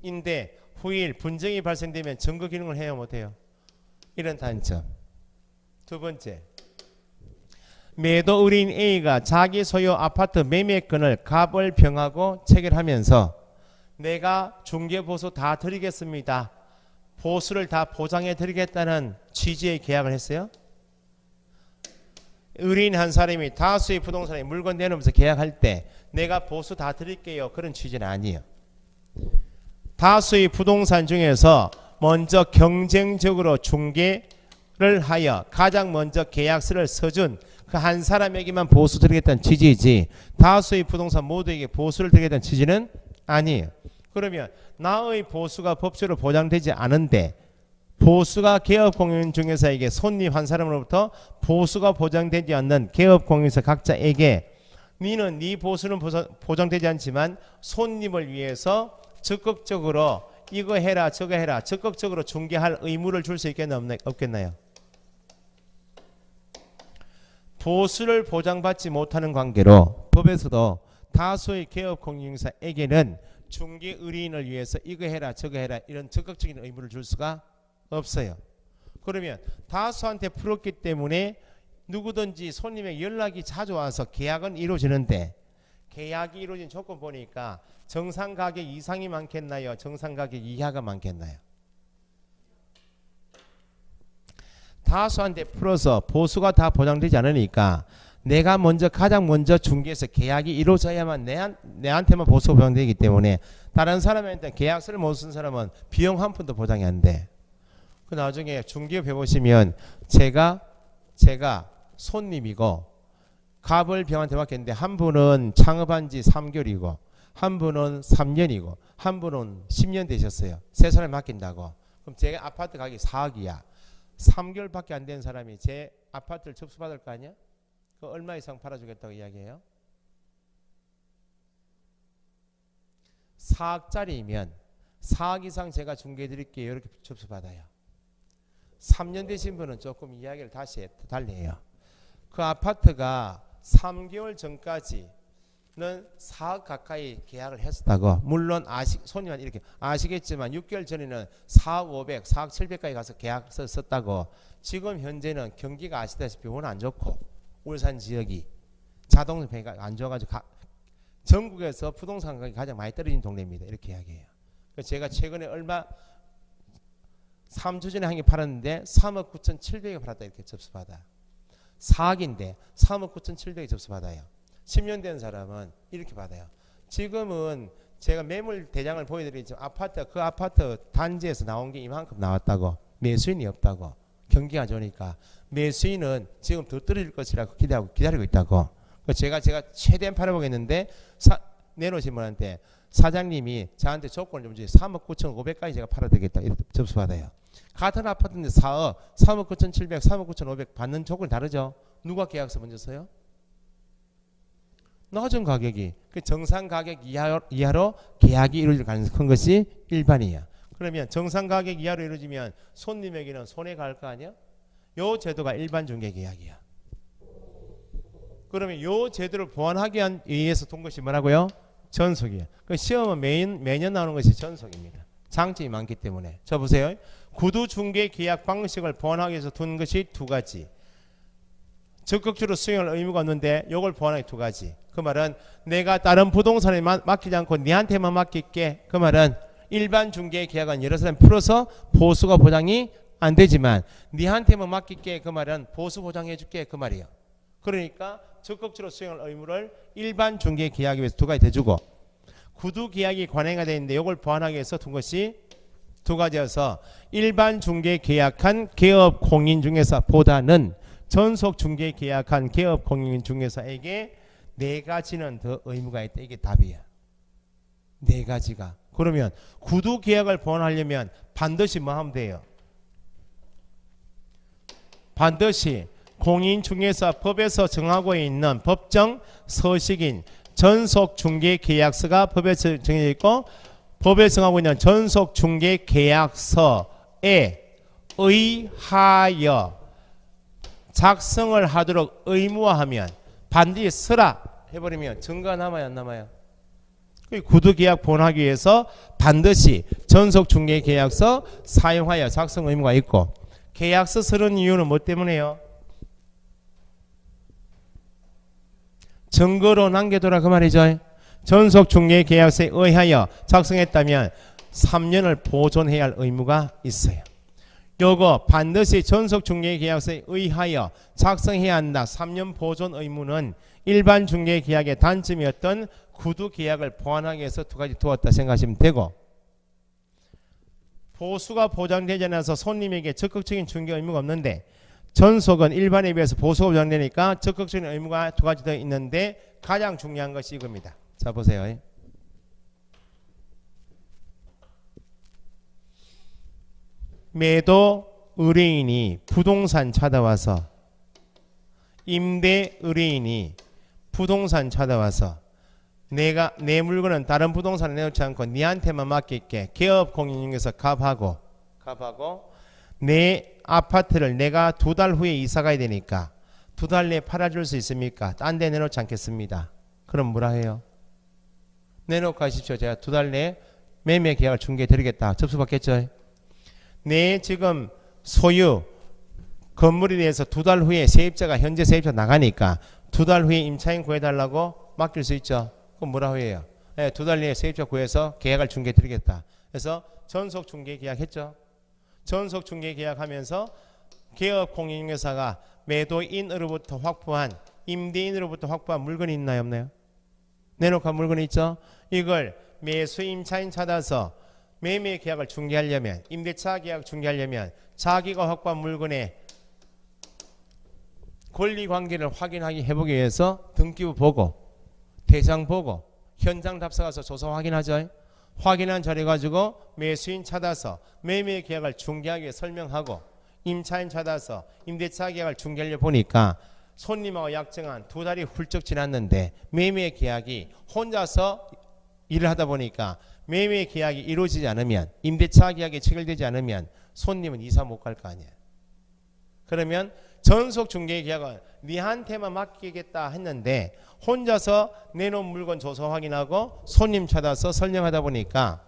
인데 후일 분쟁이 발생되면 증거 기능을 해요 못해요? 이런 단점. 두 번째, 매도 의뢰인 A가 자기 소유 아파트 매매권을 갑을 병하고 체결하면서 내가 중개보수 다 드리겠습니다. 보수를 다 보장해 드리겠다는 취지의 계약을 했어요. 의뢰인 한 사람이 다수의 부동산에 물건 내놓으면서 계약할 때 내가 보수 다 드릴게요. 그런 취지는 아니에요. 다수의 부동산 중에서 먼저 경쟁적으로 중개를 하여 가장 먼저 계약서를 써준 그 한 사람에게만 보수 드리겠다는 취지이지 다수의 부동산 모두에게 보수를 드리겠다는 취지는 아니에요. 그러면 나의 보수가 법적으로 보장되지 않은데 보수가 개업공인중개사에게 손님 한 사람으로부터 보수가 보장되지 않는 개업공인중개사 각자에게 니는 네 보수는 보장되지 않지만 손님을 위해서 적극적으로 이거 해라 저거 해라 적극적으로 중개할 의무를 줄 수 있겠나요 없겠나요? 보수를 보장받지 못하는 관계로 법에서도 다수의 개업공인중개사에게는 중개 의뢰인을 위해서 이거 해라 저거 해라 이런 적극적인 의무를 줄 수가 없어요. 그러면 다수한테 풀었기 때문에 누구든지 손님의 연락이 자주 와서 계약은 이루어지는데 계약이 이루어진 조건 보니까 정상가격 이상이 많겠나요? 정상가격 이하가 많겠나요? 다수한테 풀어서 보수가 다 보장되지 않으니까 내가 가장 먼저 중개해서 계약이 이루어져야만 내한테만 보수가 보장되기 때문에 다른 사람한테 계약서를 못 쓴 사람은 비용 한 푼도 보장이 안 돼. 그 나중에 중개업 해보시면 제가 손님이고 갑을 병한테 맡겼는데 한 분은 창업한 지 3개월이고 한 분은 3년이고 한 분은 10년 되셨어요. 세 사람이 맡긴다고. 그럼 제 아파트 가격이 4억이야. 3개월밖에 안 된 사람이 제 아파트를 접수받을 거 아니야? 그 얼마 이상 팔아주겠다고 이야기해요? 4억짜리면 4억 이상 제가 중개해드릴게요. 이렇게 접수받아요. 3년 되신 분은 조금 이야기를 다시 달리해요. 그 아파트가 3개월 전까지는 4억 가까이 계약을 했었다고. 물론 손님은 이렇게 아시겠지만 6개월 전에는 4억 500, 4억 700까지 가서 계약서 썼다고. 지금 현재는 경기가 아시다시피 워낙 안 좋고 울산 지역이 자동차 배가 안 좋아가지고 전국에서 부동산 가격이 가장 많이 떨어진 동네입니다. 이렇게 이야기해요. 제가 최근에 3주 전에 한 개 팔았는데 3억 9,700에 팔았다 이렇게 접수받아. 4억인데 3억 9,700에 접수받아요. 10년 된 사람은 이렇게 받아요. 지금은 제가 매물 대장을 보여드리지만 그 아파트 단지에서 나온 게 이만큼 나왔다고. 매수인이 없다고. 경기가 좋으니까 매수인은 지금 더 떨어질 것이라고 기다리고 있다고. 제가 최대한 팔아보겠는데 내놓으신 분한테 사장님이 저한테 조건을 좀 주세요. 3억 9,500까지 제가 팔아야 되겠다. 이렇게 접수받아요. 같은 아파트인데 4억, 3억 9,700, 3억 9,500 받는 조건이 다르죠. 누가 계약서 먼저 써요? 낮은 가격이. 그 정상 가격 이하로 계약이 이루어질 가능성이 큰 것이 일반이야. 그러면 정상 가격 이하로 이루어지면 손님에게는 손해가 갈 거 아니야? 요 제도가 일반 중개 계약이야. 그러면 요 제도를 보완하기 위해서 둔 것이 뭐라고요? 전속이에요. 그 시험은 매년 나오는 것이 전속입니다. 장점이 많기 때문에. 자 보세요. 구두 중개 계약 방식을 보완하기 위해서 둔 것이 두 가지. 적극적으로 수행할 의무가 없는데 요걸 보완하기 두 가지. 그 말은 내가 다른 부동산에 맡기지 않고 니한테만 맡길게. 그 말은 일반 중개 계약은 여러 사람 풀어서 보수가 보장이 안 되지만 니한테만 맡길게. 그 말은 보수 보장해 줄게. 그 말이에요. 그러니까 적극적으로 수행할 의무를 일반 중개 계약에 위해서 두 가지 대주고 구두 계약이 관행화 되어 있는데 이걸 보완하기 위해서 둔 것이 두 가지여서 일반 중개 계약한 개업 공인중개사보다는 전속 중개 계약한 개업 공인중개사에게 네 가지는 더 의무가 있다. 이게 답이야. 네 가지가. 그러면 구두 계약을 보완하려면 반드시 뭐 하면 돼요? 반드시 공인중개사법에서 정하고 있는 법정 서식인 전속중개계약서가 법에서 정해져 있고 법에 정하고 있는 전속중개계약서에 의하여 작성을 하도록 의무화하면 반드시 쓰라 해버리면 증거가 남아요 안 남아요? 구두계약 보완하기 위해서 반드시 전속중개계약서 사용하여 작성 의무가 있고 계약서 쓰는 이유는 뭐 때문에요? 증거로 남겨둬라 그 말이죠. 전속중개계약서에 의하여 작성했다면 3년을 보존해야 할 의무가 있어요. 요거 반드시 전속중개계약서에 의하여 작성해야 한다. 3년 보존 의무는 일반 중개계약의 단점이었던 구두계약을 보완하기 위해서 두 가지 두었다 생각하시면 되고 보수가 보장되지 않아서 손님에게 적극적인 중개 의무가 없는데 전속은 일반에 비해서 보수가 보장되니까 적극적인 의무가 두 가지 더 있는데 가장 중요한 것이 이겁니다. 자 보세요. 매도 의뢰인이 부동산 찾아와서 임대 의뢰인이 부동산 찾아와서 내가 내 물건은 다른 부동산에 내놓지 않고 니한테만 맡길게. 개업 공인중개사 갑하고 내 아파트를 내가 2달 후에 이사 가야 되니까 2달 내에 팔아줄 수 있습니까? 딴 데 내놓지 않겠습니다. 그럼 뭐라 해요? 내놓고 가십시오. 제가 2달 내에 매매 계약을 중개해 드리겠다. 접수받겠죠? 내 지금 소유 건물에 대해서 2달 후에 세입자가 현재 세입자 나가니까 2달 후에 임차인 구해달라고 맡길 수 있죠. 그럼 뭐라고 해요? 네, 2달 내에 세입자 구해서 계약을 중개해 드리겠다. 그래서 전속 중개 계약했죠. 전속 중개 계약하면서 개업 공인중개사가 매도인으로부터 확보한 임대인으로부터 확보한 물건이 있나요 없나요? 내놓고 한 물건이 있죠. 이걸 매수 임차인 찾아서 매매 계약을 중개하려면 임대차 계약 중개하려면 자기가 확보한 물건에 권리관계를 확인하기 해보기 위해서 등기부 보고 대장 보고 현장 답사 가서 조사 확인하죠. 확인한 자료 가지고 매수인 찾아서 매매 계약을 중개하기 위해 설명하고 임차인 찾아서 임대차 계약을 중개하려 보니까 손님하고 약정한 2달이 훌쩍 지났는데 매매 계약이 혼자서 일을 하다 보니까 매매 계약이 이루어지지 않으면 임대차 계약이 체결되지 않으면 손님은 이사 못 갈 거 아니에요. 그러면 전속 중개 계약은 니한테만 맡기겠다 했는데 혼자서 내놓은 물건 조사 확인하고 손님 찾아서 설명하다 보니까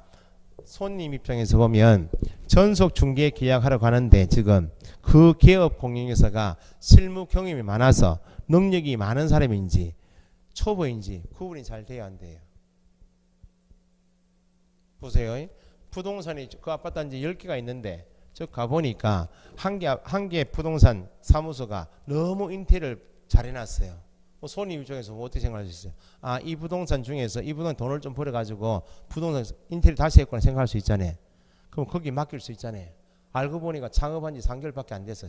손님 입장에서 보면 전속 중개 계약하러 가는데 지금 그 개업 공인중개사가 실무 경험이 많아서 능력이 많은 사람인지 초보인지 구분이 잘 돼야 안 돼요. 보세요. 부동산이 그 아파트 단지 10개가 있는데 저 가보니까 한 개 부동산 사무소가 너무 인테리어를 잘 해놨어요. 손님 입장에서 어떻게 생각할 수 있어요? 아, 이 부동산 중에서 이 부동산 돈을 좀 벌어가지고 부동산 인테리어 다시 했거나 생각할 수 있잖아요. 그럼 거기 맡길 수 있잖아요. 알고 보니까 창업한 지 3개월밖에 안 돼서.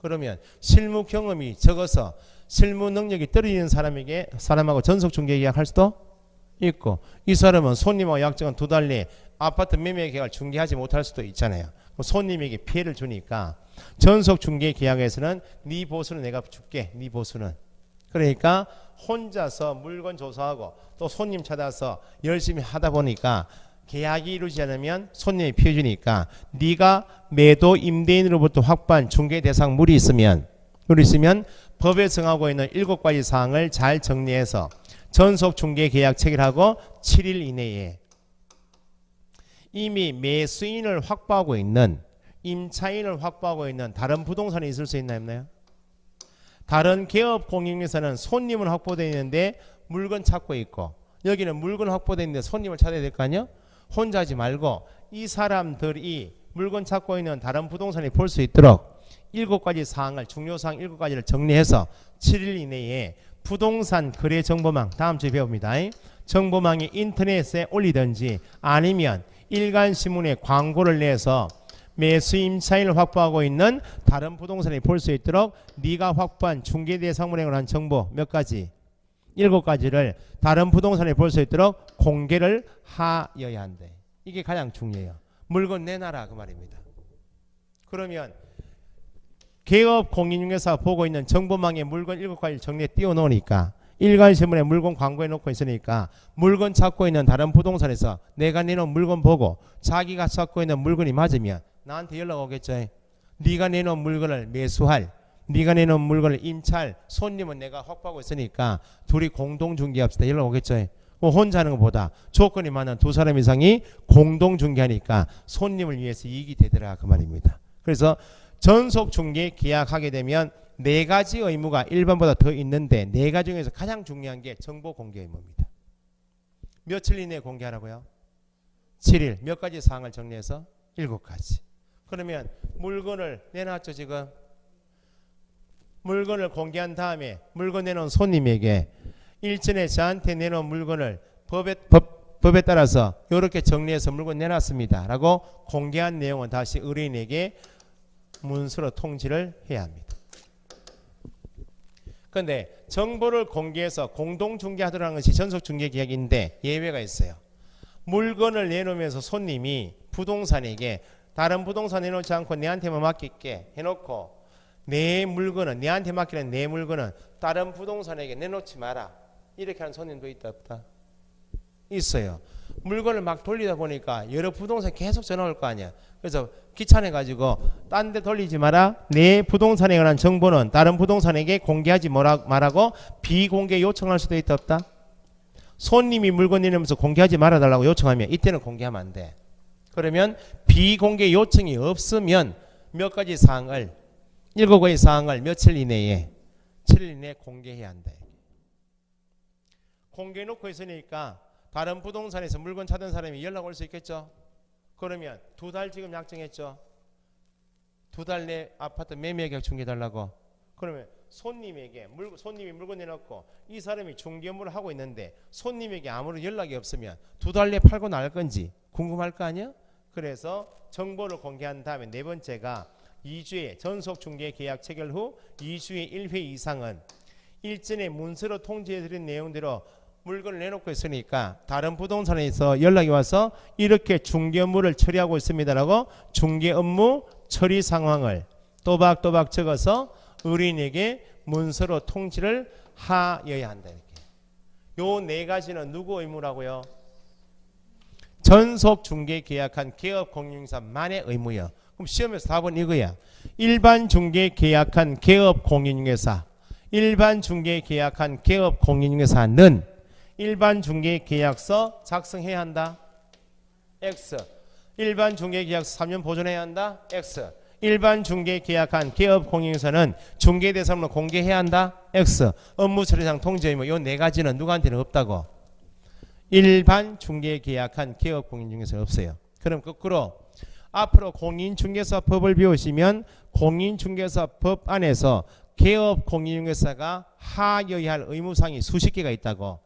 그러면 실무 경험이 적어서 실무 능력이 떨어지는 사람하고 전속 중개 계약할 수도 있고, 이 사람은 손님하고 약정한 2달 내에 아파트 매매 계약을 중개하지 못할 수도 있잖아요. 손님에게 피해를 주니까 전속 중개 계약에서는 네 보수는 내가 줄게. 네 보수는. 그러니까 혼자서 물건 조사하고 또 손님 찾아서 열심히 하다 보니까 계약이 이루어지지 않으면 손님이 피해 주니까 네가 매도 임대인으로부터 확보한 중개 대상 물이 있으면 법에 정하고 있는 7가지 사항을 잘 정리해서 전속 중개 계약 체결하고 7일 이내에 이미 매수인을 확보하고 있는 임차인을 확보하고 있는 다른 부동산이 있을 수 있나요? 없나요? 다른 개업 공인중개사는 손님은 확보되어 있는데 물건 찾고 있고 여기는 물건 확보되어 있는데 손님을 찾아야 될 거 아니에요? 혼자 하지 말고 이 사람들이 물건 찾고 있는 다른 부동산이 볼 수 있도록 7가지 사항을 중요사항 7가지를 정리해서 7일 이내에 부동산 거래 정보망 다음 주에 배웁니다. 정보망이 인터넷에 올리든지 아니면 일간신문에 광고를 내서 매수 임차인을 확보하고 있는 다른 부동산이 볼 수 있도록 네가 확보한 중개대상물에 관한 정보 몇 가지? 7가지를 다른 부동산에 볼 수 있도록 공개를 하여야 한대. 이게 가장 중요해요. 물건 내놔라 그 말입니다. 그러면 개업 공인중개사 보고 있는 정보망에 물건 7가지를 정리해 띄워놓으니까 일간신문에 물건 광고해 놓고 있으니까 물건 찾고 있는 다른 부동산에서 내가 내놓은 물건 보고 자기가 찾고 있는 물건이 맞으면 나한테 연락 오겠죠. 네가 내놓은 물건을 매수할, 네가 내놓은 물건을 임차할 손님은 내가 확보하고 있으니까 둘이 공동 중개합시다. 연락 오겠죠. 혼자 하는 것보다 조건이 많은 2사람 이상이 공동 중개하니까 손님을 위해서 이익이 되더라 그 말입니다. 그래서 전속 중개 계약하게 되면 4가지 의무가 일반보다 더 있는데 4가지 중에서 가장 중요한 게 정보 공개 의무입니다. 며칠 이내에 공개하라고요? 7일. 몇 가지 사항을 정리해서? 7가지. 그러면 물건을 내놨죠 지금. 물건을 공개한 다음에 물건 내놓은 손님에게 일전에 저한테 내놓은 물건을 법에 따라서 이렇게 정리해서 물건 내놨습니다 라고 공개한 내용은 다시 의뢰인에게 문서로 통지를 해야 합니다. 그런데 정보를 공개해서 공동중개하도록 하는 것이 전속중개계약인데 예외가 있어요. 물건을 내놓으면서 손님이 부동산에게 다른 부동산 내놓지 않고 내한테만 맡길게 해놓고 내 물건은 내한테 맡기는 내 물건은 다른 부동산에게 내놓지 마라 이렇게 하는 손님도 있다 없다? 있어요. 물건을 막 돌리다 보니까 여러 부동산 계속 전화 올 거 아니야. 그래서 귀찮아 가지고 딴 데 돌리지 마라. 내 부동산에 관한 정보는 다른 부동산에게 공개하지 말라고 비공개 요청할 수도 있다 없다? 손님이 물건 내놓으면서 공개하지 말아달라고 요청하면 이때는 공개하면 안 돼. 그러면 비공개 요청이 없으면 몇 가지 사항을 7가지 사항을 며칠 이내에 7일 이내에 공개해야 한다. 공개해놓고 있으니까 다른 부동산에서 물건 찾은 사람이 연락 올 수 있겠죠. 그러면 2달 지금 약정했죠. 2달 내 아파트 매매 계약 중개해달라고. 그러면 손님이 물건 내놓고 이 사람이 중개업무를 하고 있는데 손님에게 아무런 연락이 없으면 2달 내 팔고 나갈 건지 궁금할 거 아니야? 그래서 정보를 공개한 다음에 4번째가 2주에 전속 중개 계약 체결 후 2주에 1회 이상은 일전에 문서로 통지해드린 내용대로 물건을 내놓고 있으니까 다른 부동산에서 연락이 와서 이렇게 중개 업무를 처리하고 있습니다라고 중개 업무 처리 상황을 또박또박 적어서 의뢰인에게 문서로 통지를 하여야 한다. 이렇게. 요 네 가지는 누구 의무라고요? 전속 중개 계약한 개업 공인중개사만의 의무요. 그럼 시험에서 답은 이거야. 일반 중개 계약한 개업 공인중개사, 일반 중개 계약한 개업 공인중개사는 일반 중개 계약서 작성해야 한다. X. 일반 중개 계약서 3년 보존해야 한다. X. 일반 중개 계약한 개업 공인중개사는 중개 대상으로 공개해야 한다. X. 업무 처리상 통지 의무 요 네 가지는 누구한테는 없다고. 일반 중개 계약한 개업 공인중개사 없어요. 그럼 거꾸로 앞으로 공인중개사법을 배우시면 공인중개사법 안에서 개업 공인중개사가 하여야 할 의무사항이 수십 개가 있다고.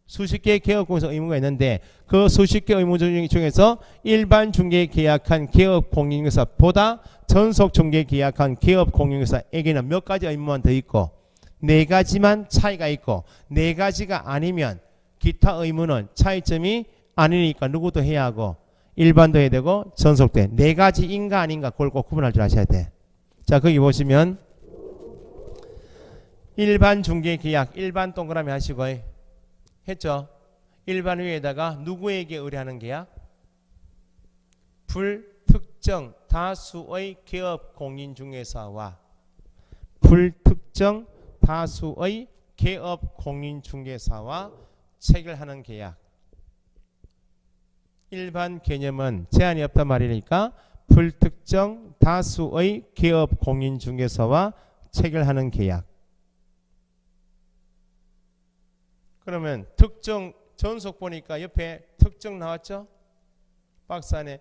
수십 개의 개업 공인중개사 의무가 있는데 그 수십 개 의무 중에서 일반 중개 계약한 개업 공인중개사보다 전속 중개 계약한 개업 공인중개사에게는 몇 가지 의무만 더 있고 네 가지만 차이가 있고 네 가지가 아니면 기타 의무는 차이점이 아니니까 누구도 해야 하고 일반도 해야 되고 전속도 해. 네 가지인가 아닌가 그걸 꼭 구분할 줄 아셔야 돼. 자 거기 보시면 일반 중개 계약 일반 동그라미 하시고 했죠. 일반 위에다가 누구에게 의뢰하는 계약? 불특정 다수의 개업 공인중개사와 불특정 다수의 개업 공인중개사와 체결하는 계약. 일반 개념은 제한이 없단 말이니까 불특정 다수의 개업 공인중개사와 체결하는 계약. 그러면 특정 전속 보니까 옆에 특정 나왔죠? 박스 안에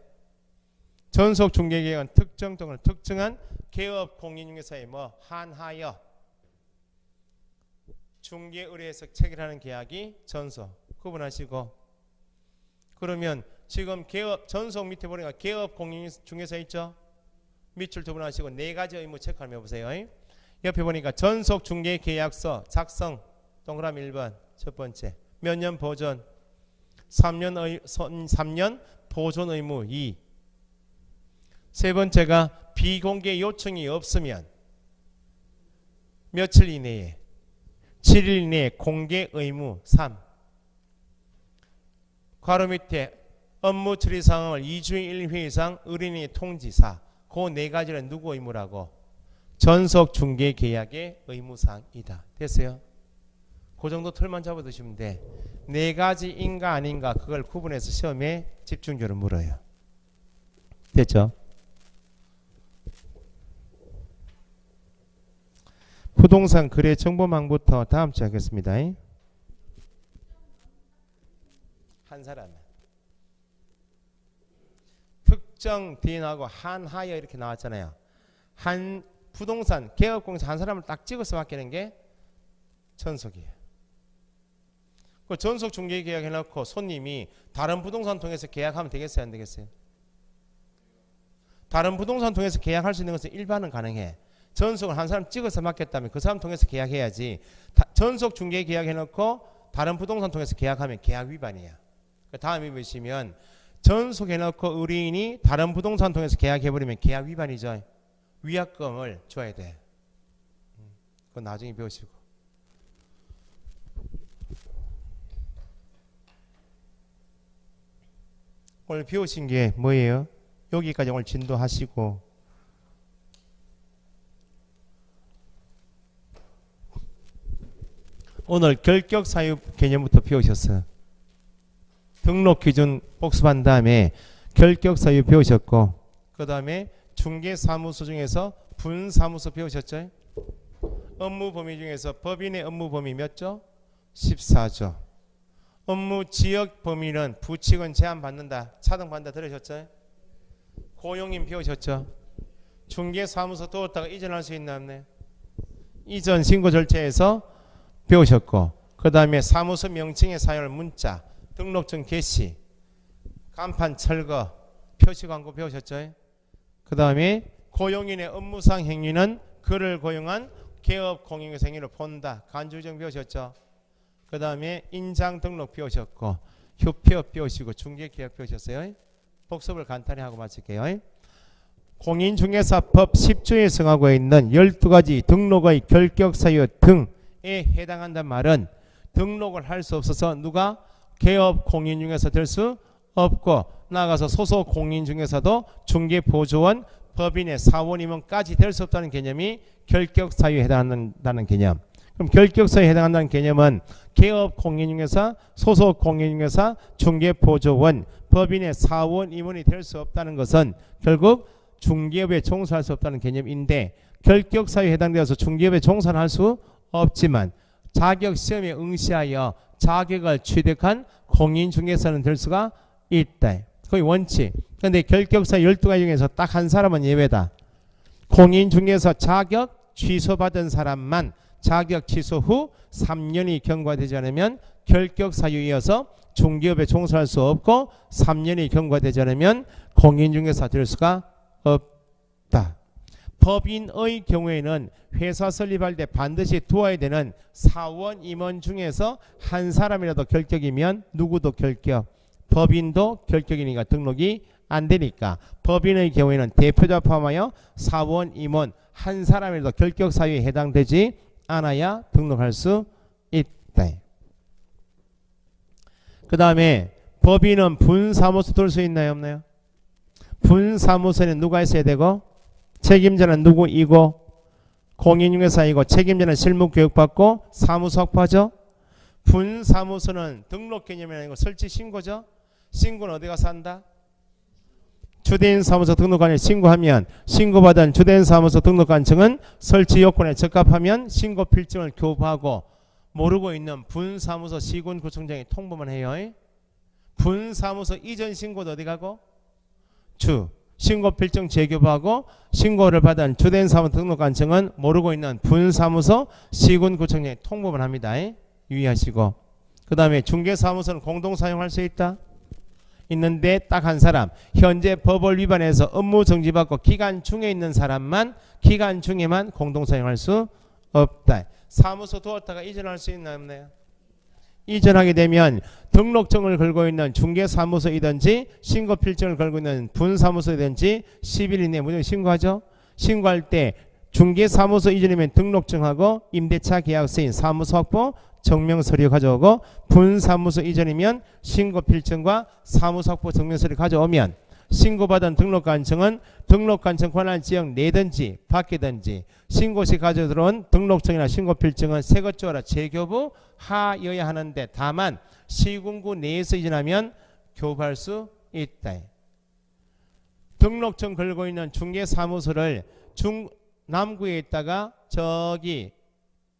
전속 중개계약은 특정 등을 특정한 개업 공인중개사의 뭐 한하여 중개 의뢰해서 체결하는 계약이 전속 구분하시고 그러면 지금 개업 전속 밑에 보니까 개업 공인중개사 있죠? 밑줄 구분하시고 네 가지 의무 체크하면 보세요. 옆에 보니까 전속 중개 계약서 작성 동그라미 1번 첫 번째 몇 년 보존 3년 보존 의무 2. 세 번째가 비공개 요청이 없으면 며칠 이내에 7일 이내에 공개 의무 3. 괄호 밑에 업무 처리 상황을 2주에 1회 이상 의뢰인이 통지 4. 그 네 가지는 누구 의무라고? 전속 중개 계약의 의무사항이다. 됐어요? 그 정도 틀만 잡아두시면 돼. 네 가지인가 아닌가 그걸 구분해서 시험에 집중적으로 물어요. 됐죠? 부동산 거래 정보망부터 다음 주에 하겠습니다. 한 사람 특정 대인하고 한하여 이렇게 나왔잖아요. 한 부동산 개업공사 한 사람을 딱 찍어서 맡기는 게 전속이에요. 그 전속 중개 계약 해놓고 손님이 다른 부동산 통해서 계약하면 되겠어요? 안 되겠어요? 다른 부동산 통해서 계약할 수 있는 것은 일반은 가능해. 전속을 한 사람 찍어서 맡겼다면 그 사람 통해서 계약해야지. 전속 중개 계약 해놓고 다른 부동산 통해서 계약하면 계약 위반이야. 그 다음에 보시면 전속 해놓고 의뢰인이 다른 부동산 통해서 계약해버리면 계약 위반이죠. 위약금을 줘야 돼. 그건 나중에 배우시고. 오늘 배우신 게 뭐예요? 여기까지 오늘 진도하시고 오늘 결격 사유 개념부터 배우셨어요. 등록 기준 복습한 다음에 결격 사유 배우셨고 그 다음에 중개사무소 중에서 분사무소 배우셨죠? 업무 범위 중에서 법인의 업무 범위 몇 조? 14조. 업무 지역 범위는 부칙은 제한받는다. 차등받는다 들으셨죠? 고용인 배우셨죠? 중개사무소 두었다가 이전할 수 있나 없네. 이전 신고 절차에서 배우셨고 그 다음에 사무소 명칭의 사용을 문자, 등록증 개시, 간판 철거, 표시 광고 배우셨죠? 그 다음에 고용인의 업무상 행위는 그를 고용한 개업 공인중개사 행위를 본다. 간주정 배우셨죠? 그 다음에 인장 등록 배우셨고 휴폐업 배우시고 중개계약 배우셨어요. 복습을 간단히 하고 마칠게요. 공인중개사법 10조에 정하고 있는 12가지 등록의 결격사유 등에 해당한단 말은 등록을 할 수 없어서 누가 개업 공인중개사 될 수 없고 나아가서 소속 공인중개사도 중개보조원 법인의 사원 임원까지 될 수 없다는 개념이 결격사유에 해당한다는 개념. 그럼 결격사유에 해당한다는 개념은 개업 공인중개사, 소속 공인중개사, 중개보조원, 법인의 사원 임원이 될 수 없다는 것은 결국 중개업에 종사할 수 없다는 개념인데 결격사유에 해당되어서 중개업에 종사할 수 없지만 자격시험에 응시하여 자격을 취득한 공인중개사는 될 수가 있다. 거의 원칙. 그런데 결격사 12가지 중에서 딱 한 사람은 예외다. 공인중개사 자격 취소받은 사람만 자격 취소 후 3년이 경과되지 않으면 결격사유에 이어서 중개업에 종사할 수 없고 3년이 경과되지 않으면 공인중개사 될 수가 없다. 법인의 경우에는 회사 설립할 때 반드시 두어야 되는 사원 임원 중에서 한 사람이라도 결격이면 누구도 결격, 법인도 결격이니까 등록이 안 되니까 법인의 경우에는 대표자 포함하여 사원 임원 한 사람이라도 결격 사유에 해당되지 않아야 등록할 수 있다. 그 다음에 법인은 분사무소 둘 수 있나요 없나요? 분사무소는 누가 있어야 되고 책임자는 누구이고 공인중개사이고 책임자는 실무교육받고 사무소 확보하죠. 분사무소는 등록 개념이 아니고 설치 신고죠. 신고는 어디 가서 한다? 주된 사무소 등록관에 신고하면 신고받은 주된 사무소 등록관청은 설치 요건에 적합하면 신고 필증을 교부하고 모르고 있는 분사무소 시군구청장이 통보만 해요. 분사무소 이전 신고도 어디 가고? 신고 필증 재교부하고 신고를 받은 주된 사무소 등록관청은 모르고 있는 분사무소 시군구청장이 통보만 합니다. 유의하시고 그 다음에 중개사무소는 공동 사용할 수 있다. 있는데 딱 한 사람 현재 법을 위반해서 업무 정지받고 기간 중에 있는 사람만 기간 중에만 공동 사용할 수 없다. 사무소 두었다가 이전할 수 있나요 없나요? 이전하게 되면 등록증을 걸고 있는 중개사무소이든지 신고필증을 걸고 있는 분사무소이든지 10일 이내에 무조건 신고하죠. 신고할 때 중개사무소 이전이면 등록증하고 임대차 계약서인 사무소 확보 증명서류 가져오고 분사무소 이전이면 신고필증과 사무소 확보 증명서류 가져오면 신고받은 등록관청은 등록관청 관할 지역 내든지 밖이든지 신고시 가져 들어온 등록증이나 신고필증은 새것 주어라 재교부 하여야 하는데 다만 시군구 내에서 이전하면 교부할 수 있다. 등록증 걸고 있는 중개사무소를 남구에 있다가 저기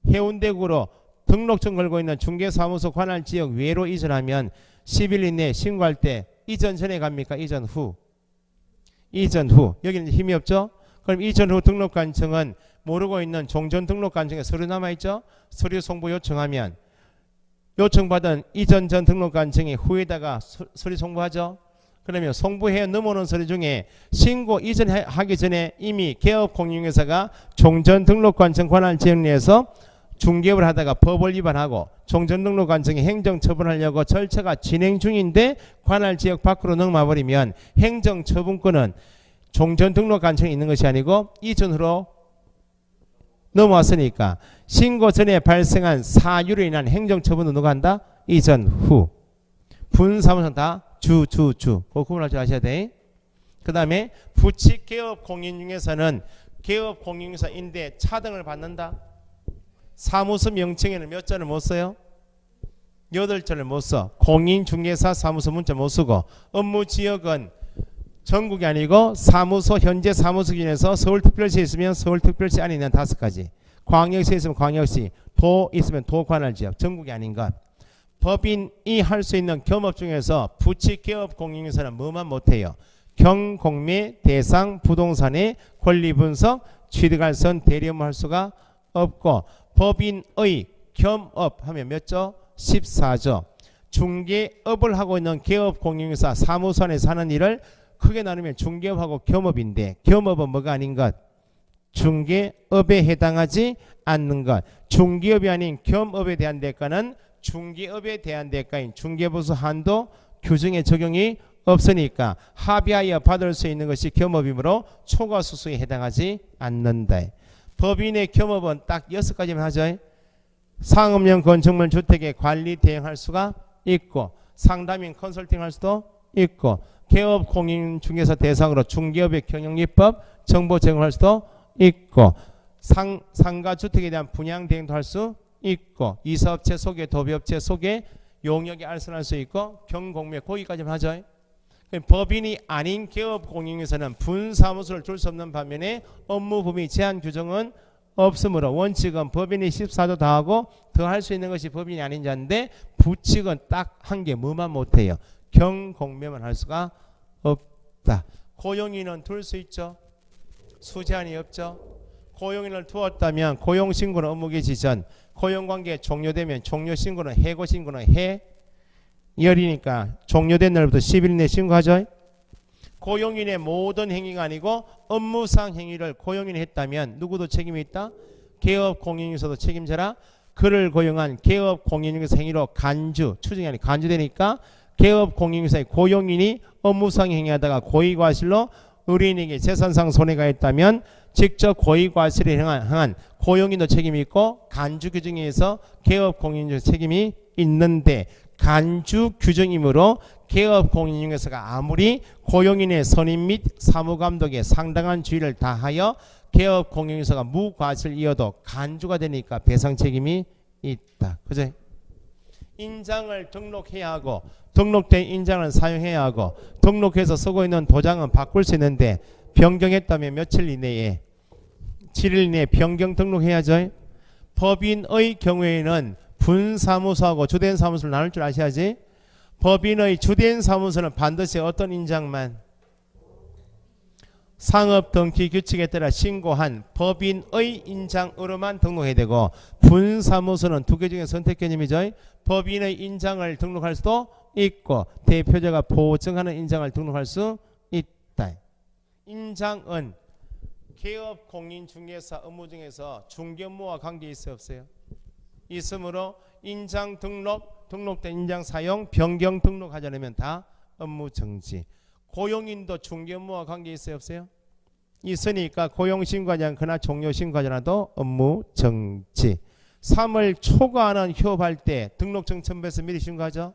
해운대구로 등록증 걸고 있는 중개사무소 관할 지역 외로 이전하면 10일 이내에 신고할 때 이전 전에 갑니까? 이전 후? 이전 후. 여기는 힘이 없죠? 그럼 이전 후 등록관청은 모르고 있는 종전 등록관청에 서류 남아있죠? 서류 송부 요청하면 요청받은 이전 전 등록관청이 후에다가 서류 송부하죠? 그러면 송부해 넘어오는 서류 중에 신고 이전하기 전에 이미 개업공인중개사가 종전 등록관청 관할 지역 내에서 중개업을 하다가 법을 위반하고 종전등록관청에 행정처분하려고 절차가 진행 중인데 관할 지역 밖으로 넘어버리면 행정처분권은 종전등록관청에 있는 것이 아니고 이전으로 넘어왔으니까 신고 전에 발생한 사유로 인한 행정처분은 누가 한다? 이전 후. 분사무소는 다 그 구분할 줄 아셔야 돼. 그 다음에 부칙 개업 공인중개사는 개업 공인중개사인데 차등을 받는다. 사무소 명칭에는 몇 자를 못 써요? 8자를 못 써. 공인중개사 사무소 문자 못 쓰고 업무 지역은 전국이 아니고 사무소 현재 사무소 기준에서 서울특별시에 있으면 서울특별시 안에 있는 5가지 광역시에 있으면 광역시 도 있으면 도 관할 지역 전국이 아닌 것 법인이 할 수 있는 겸업 중에서 부칙 개업 공인중개사는 뭐만 못해요? 경공매 대상 부동산의 권리분석 취득할선 대리업무 할 수가 없고 법인의 겸업 하면 몇 조? 14조. 중개업을 하고 있는 개업 공인중개사 사무소 안에서 하는 일을 크게 나누면 중개업하고 겸업인데 겸업은 뭐가 아닌 것? 중개업에 해당하지 않는 것. 중개업이 아닌 겸업에 대한 대가는 중개업에 대한 대가인 중개보수 한도 규정에 적용이 없으니까 합의하여 받을 수 있는 것이 겸업이므로 초과수수에 해당하지 않는다. 법인의 겸업은 딱 6가지만 하죠. 상업용 건축물 주택의 관리 대행할 수가 있고 상담인 컨설팅 할 수도 있고 개업 공인중개사 대상으로 중개업의 경영리법 정보 제공할 수도 있고 상가주택에 대한 분양 대행도 할 수 있고 이사업체 소개 도비업체 소개 용역에 알선할 수 있고 경공매 거기까지만 하죠. 법인이 아닌 개업 공인에서는 분사무소를 둘 수 없는 반면에 업무 범위 제한 규정은 없으므로 원칙은 법인이 14도 다 하고 더 할 수 있는 것이 법인이 아닌 자인데 부칙은 딱 한 개 뭐만 못해요. 경공매만 할 수가 없다. 고용인은 둘 수 있죠. 수제한이 없죠. 고용인을 두었다면 고용신고는 업무개시 전 고용관계 종료되면 종료신고는 해고신고는 해열이니까 종료된 날부터 10일 내 신고하죠. 고용인의 모든 행위가 아니고 업무상 행위를 고용인이 했다면 누구도 책임이 있다? 개업 공인중개사도 책임져라. 그를 고용한 개업 공인중개사 행위로 간주, 추정이 아니고 간주되니까 개업 공인중개사의 고용인이 업무상 행위하다가 고의과실로 의뢰인에게 재산상 손해가 있다면 직접 고의과실에 행한 고용인도 책임이 있고 간주 규정에 의해서 개업 공인중개사 책임이 있는데 간주 규정이므로 개업 공인중개사가 아무리 고용인의 선임 및 사무감독에 상당한 주의를 다하여 개업 공인중개사가 무과실이어도 간주가 되니까 배상 책임이 있다. 그죠? 인장을 등록해야 하고 등록된 인장을 사용해야 하고 등록해서 쓰고 있는 도장은 바꿀 수 있는데 변경했다면 며칠 이내에 7일 이내에 변경 등록해야죠. 법인의 경우에는 분사무소하고 주된 사무소를 나눌 줄 아셔야지. 법인의 주된 사무소는 반드시 어떤 인장만 상업등기 규칙에 따라 신고한 법인의 인장으로만 등록해야 되고 분사무소는 두 개 중에 선택 개념이죠. 법인의 인장을 등록할 수도 있고 대표자가 보증하는 인장을 등록할 수 있다. 인장은 개업 공인중개사 업무 중에서 중개업무와 관계 있어요 없어요? 있으므로 인장 등록, 등록된 인장 사용, 변경 등록하지 않으면 다 업무 정지. 고용인도 중개업무와 관계 있어요 없어요? 있으니까 고용신고하지 않거나 종료신고하지 않아도 업무 정지. 3월 초과하는 휴업할 때 등록증 첨부해서 미리 신고하죠.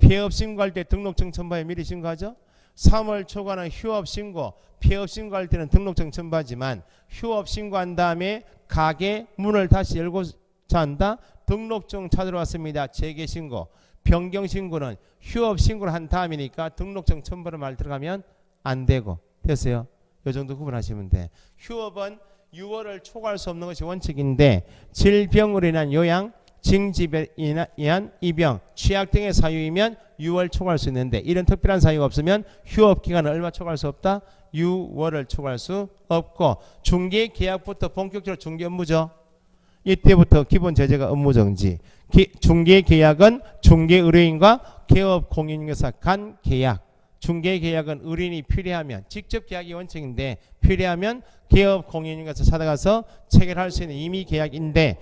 폐업 신고할 때 등록증 첨부해 미리 신고하죠. 3월 초과는 휴업 신고, 폐업 신고할 때는 등록증 첨부하지만 휴업 신고한 다음에 가게 문을 다시 열고자 한다. 등록증 찾으러 왔습니다. 재개 신고, 변경 신고는 휴업 신고를 한 다음이니까 등록증 첨부를 말 들어가면 안 되고. 됐어요? 이 정도 구분하시면 돼. 휴업은 6월을 초과할 수 없는 것이 원칙인데 질병으로 인한 요양, 징집에 의한 입영, 취약 등의 사유이면 6월 초과할 수 있는데 이런 특별한 사유가 없으면 휴업 기간을 얼마 초과할 수 없다? 6월을 초과할 수 없고 중개 계약부터 본격적으로 중개 업무죠. 이때부터 기본 제재가 업무 정지. 중개 계약은 중개 의뢰인과 개업 공인중개사 간 계약. 중개 계약은 의뢰인이 필요하면 직접 계약이 원칙인데 필요하면 개업 공인중개사 찾아가서 체결할 수 있는 임의 계약인데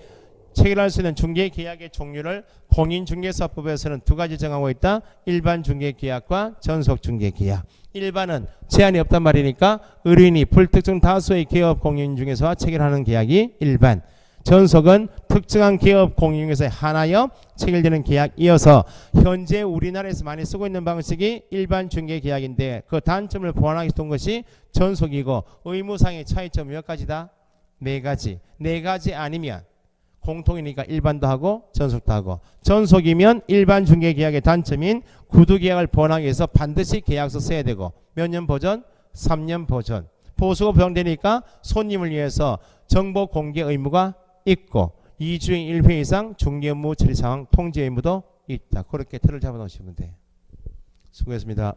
체결할 수 있는 중개 계약의 종류를 공인중개사법에서는 두 가지 정하고 있다. 일반 중개 계약과 전속 중개 계약. 일반은 제한이 없단 말이니까 의뢰인이 불특정 다수의 개업 공인중개사와 체결하는 계약이 일반. 전속은 특정한 개업 공인중개사에 한하여 체결되는 계약이어서 현재 우리나라에서 많이 쓰고 있는 방식이 일반 중개 계약인데 그 단점을 보완하기 위해 것이 전속이고 의무상의 차이점이 몇 가지다? 네 가지. 네 가지 아니면 공통이니까 일반도 하고 전속도 하고 전속이면 일반 중개 계약의 단점인 구두 계약을 보완하기 위해서 반드시 계약서 써야 되고 몇 년 보전? 3년 보전. 보수가 보장되니까 손님을 위해서 정보 공개 의무가 있고 2주행 1회 이상 중개 업무 처리 상황 통지 의무도 있다. 그렇게 틀을 잡아 놓으시면 돼. 수고했습니다.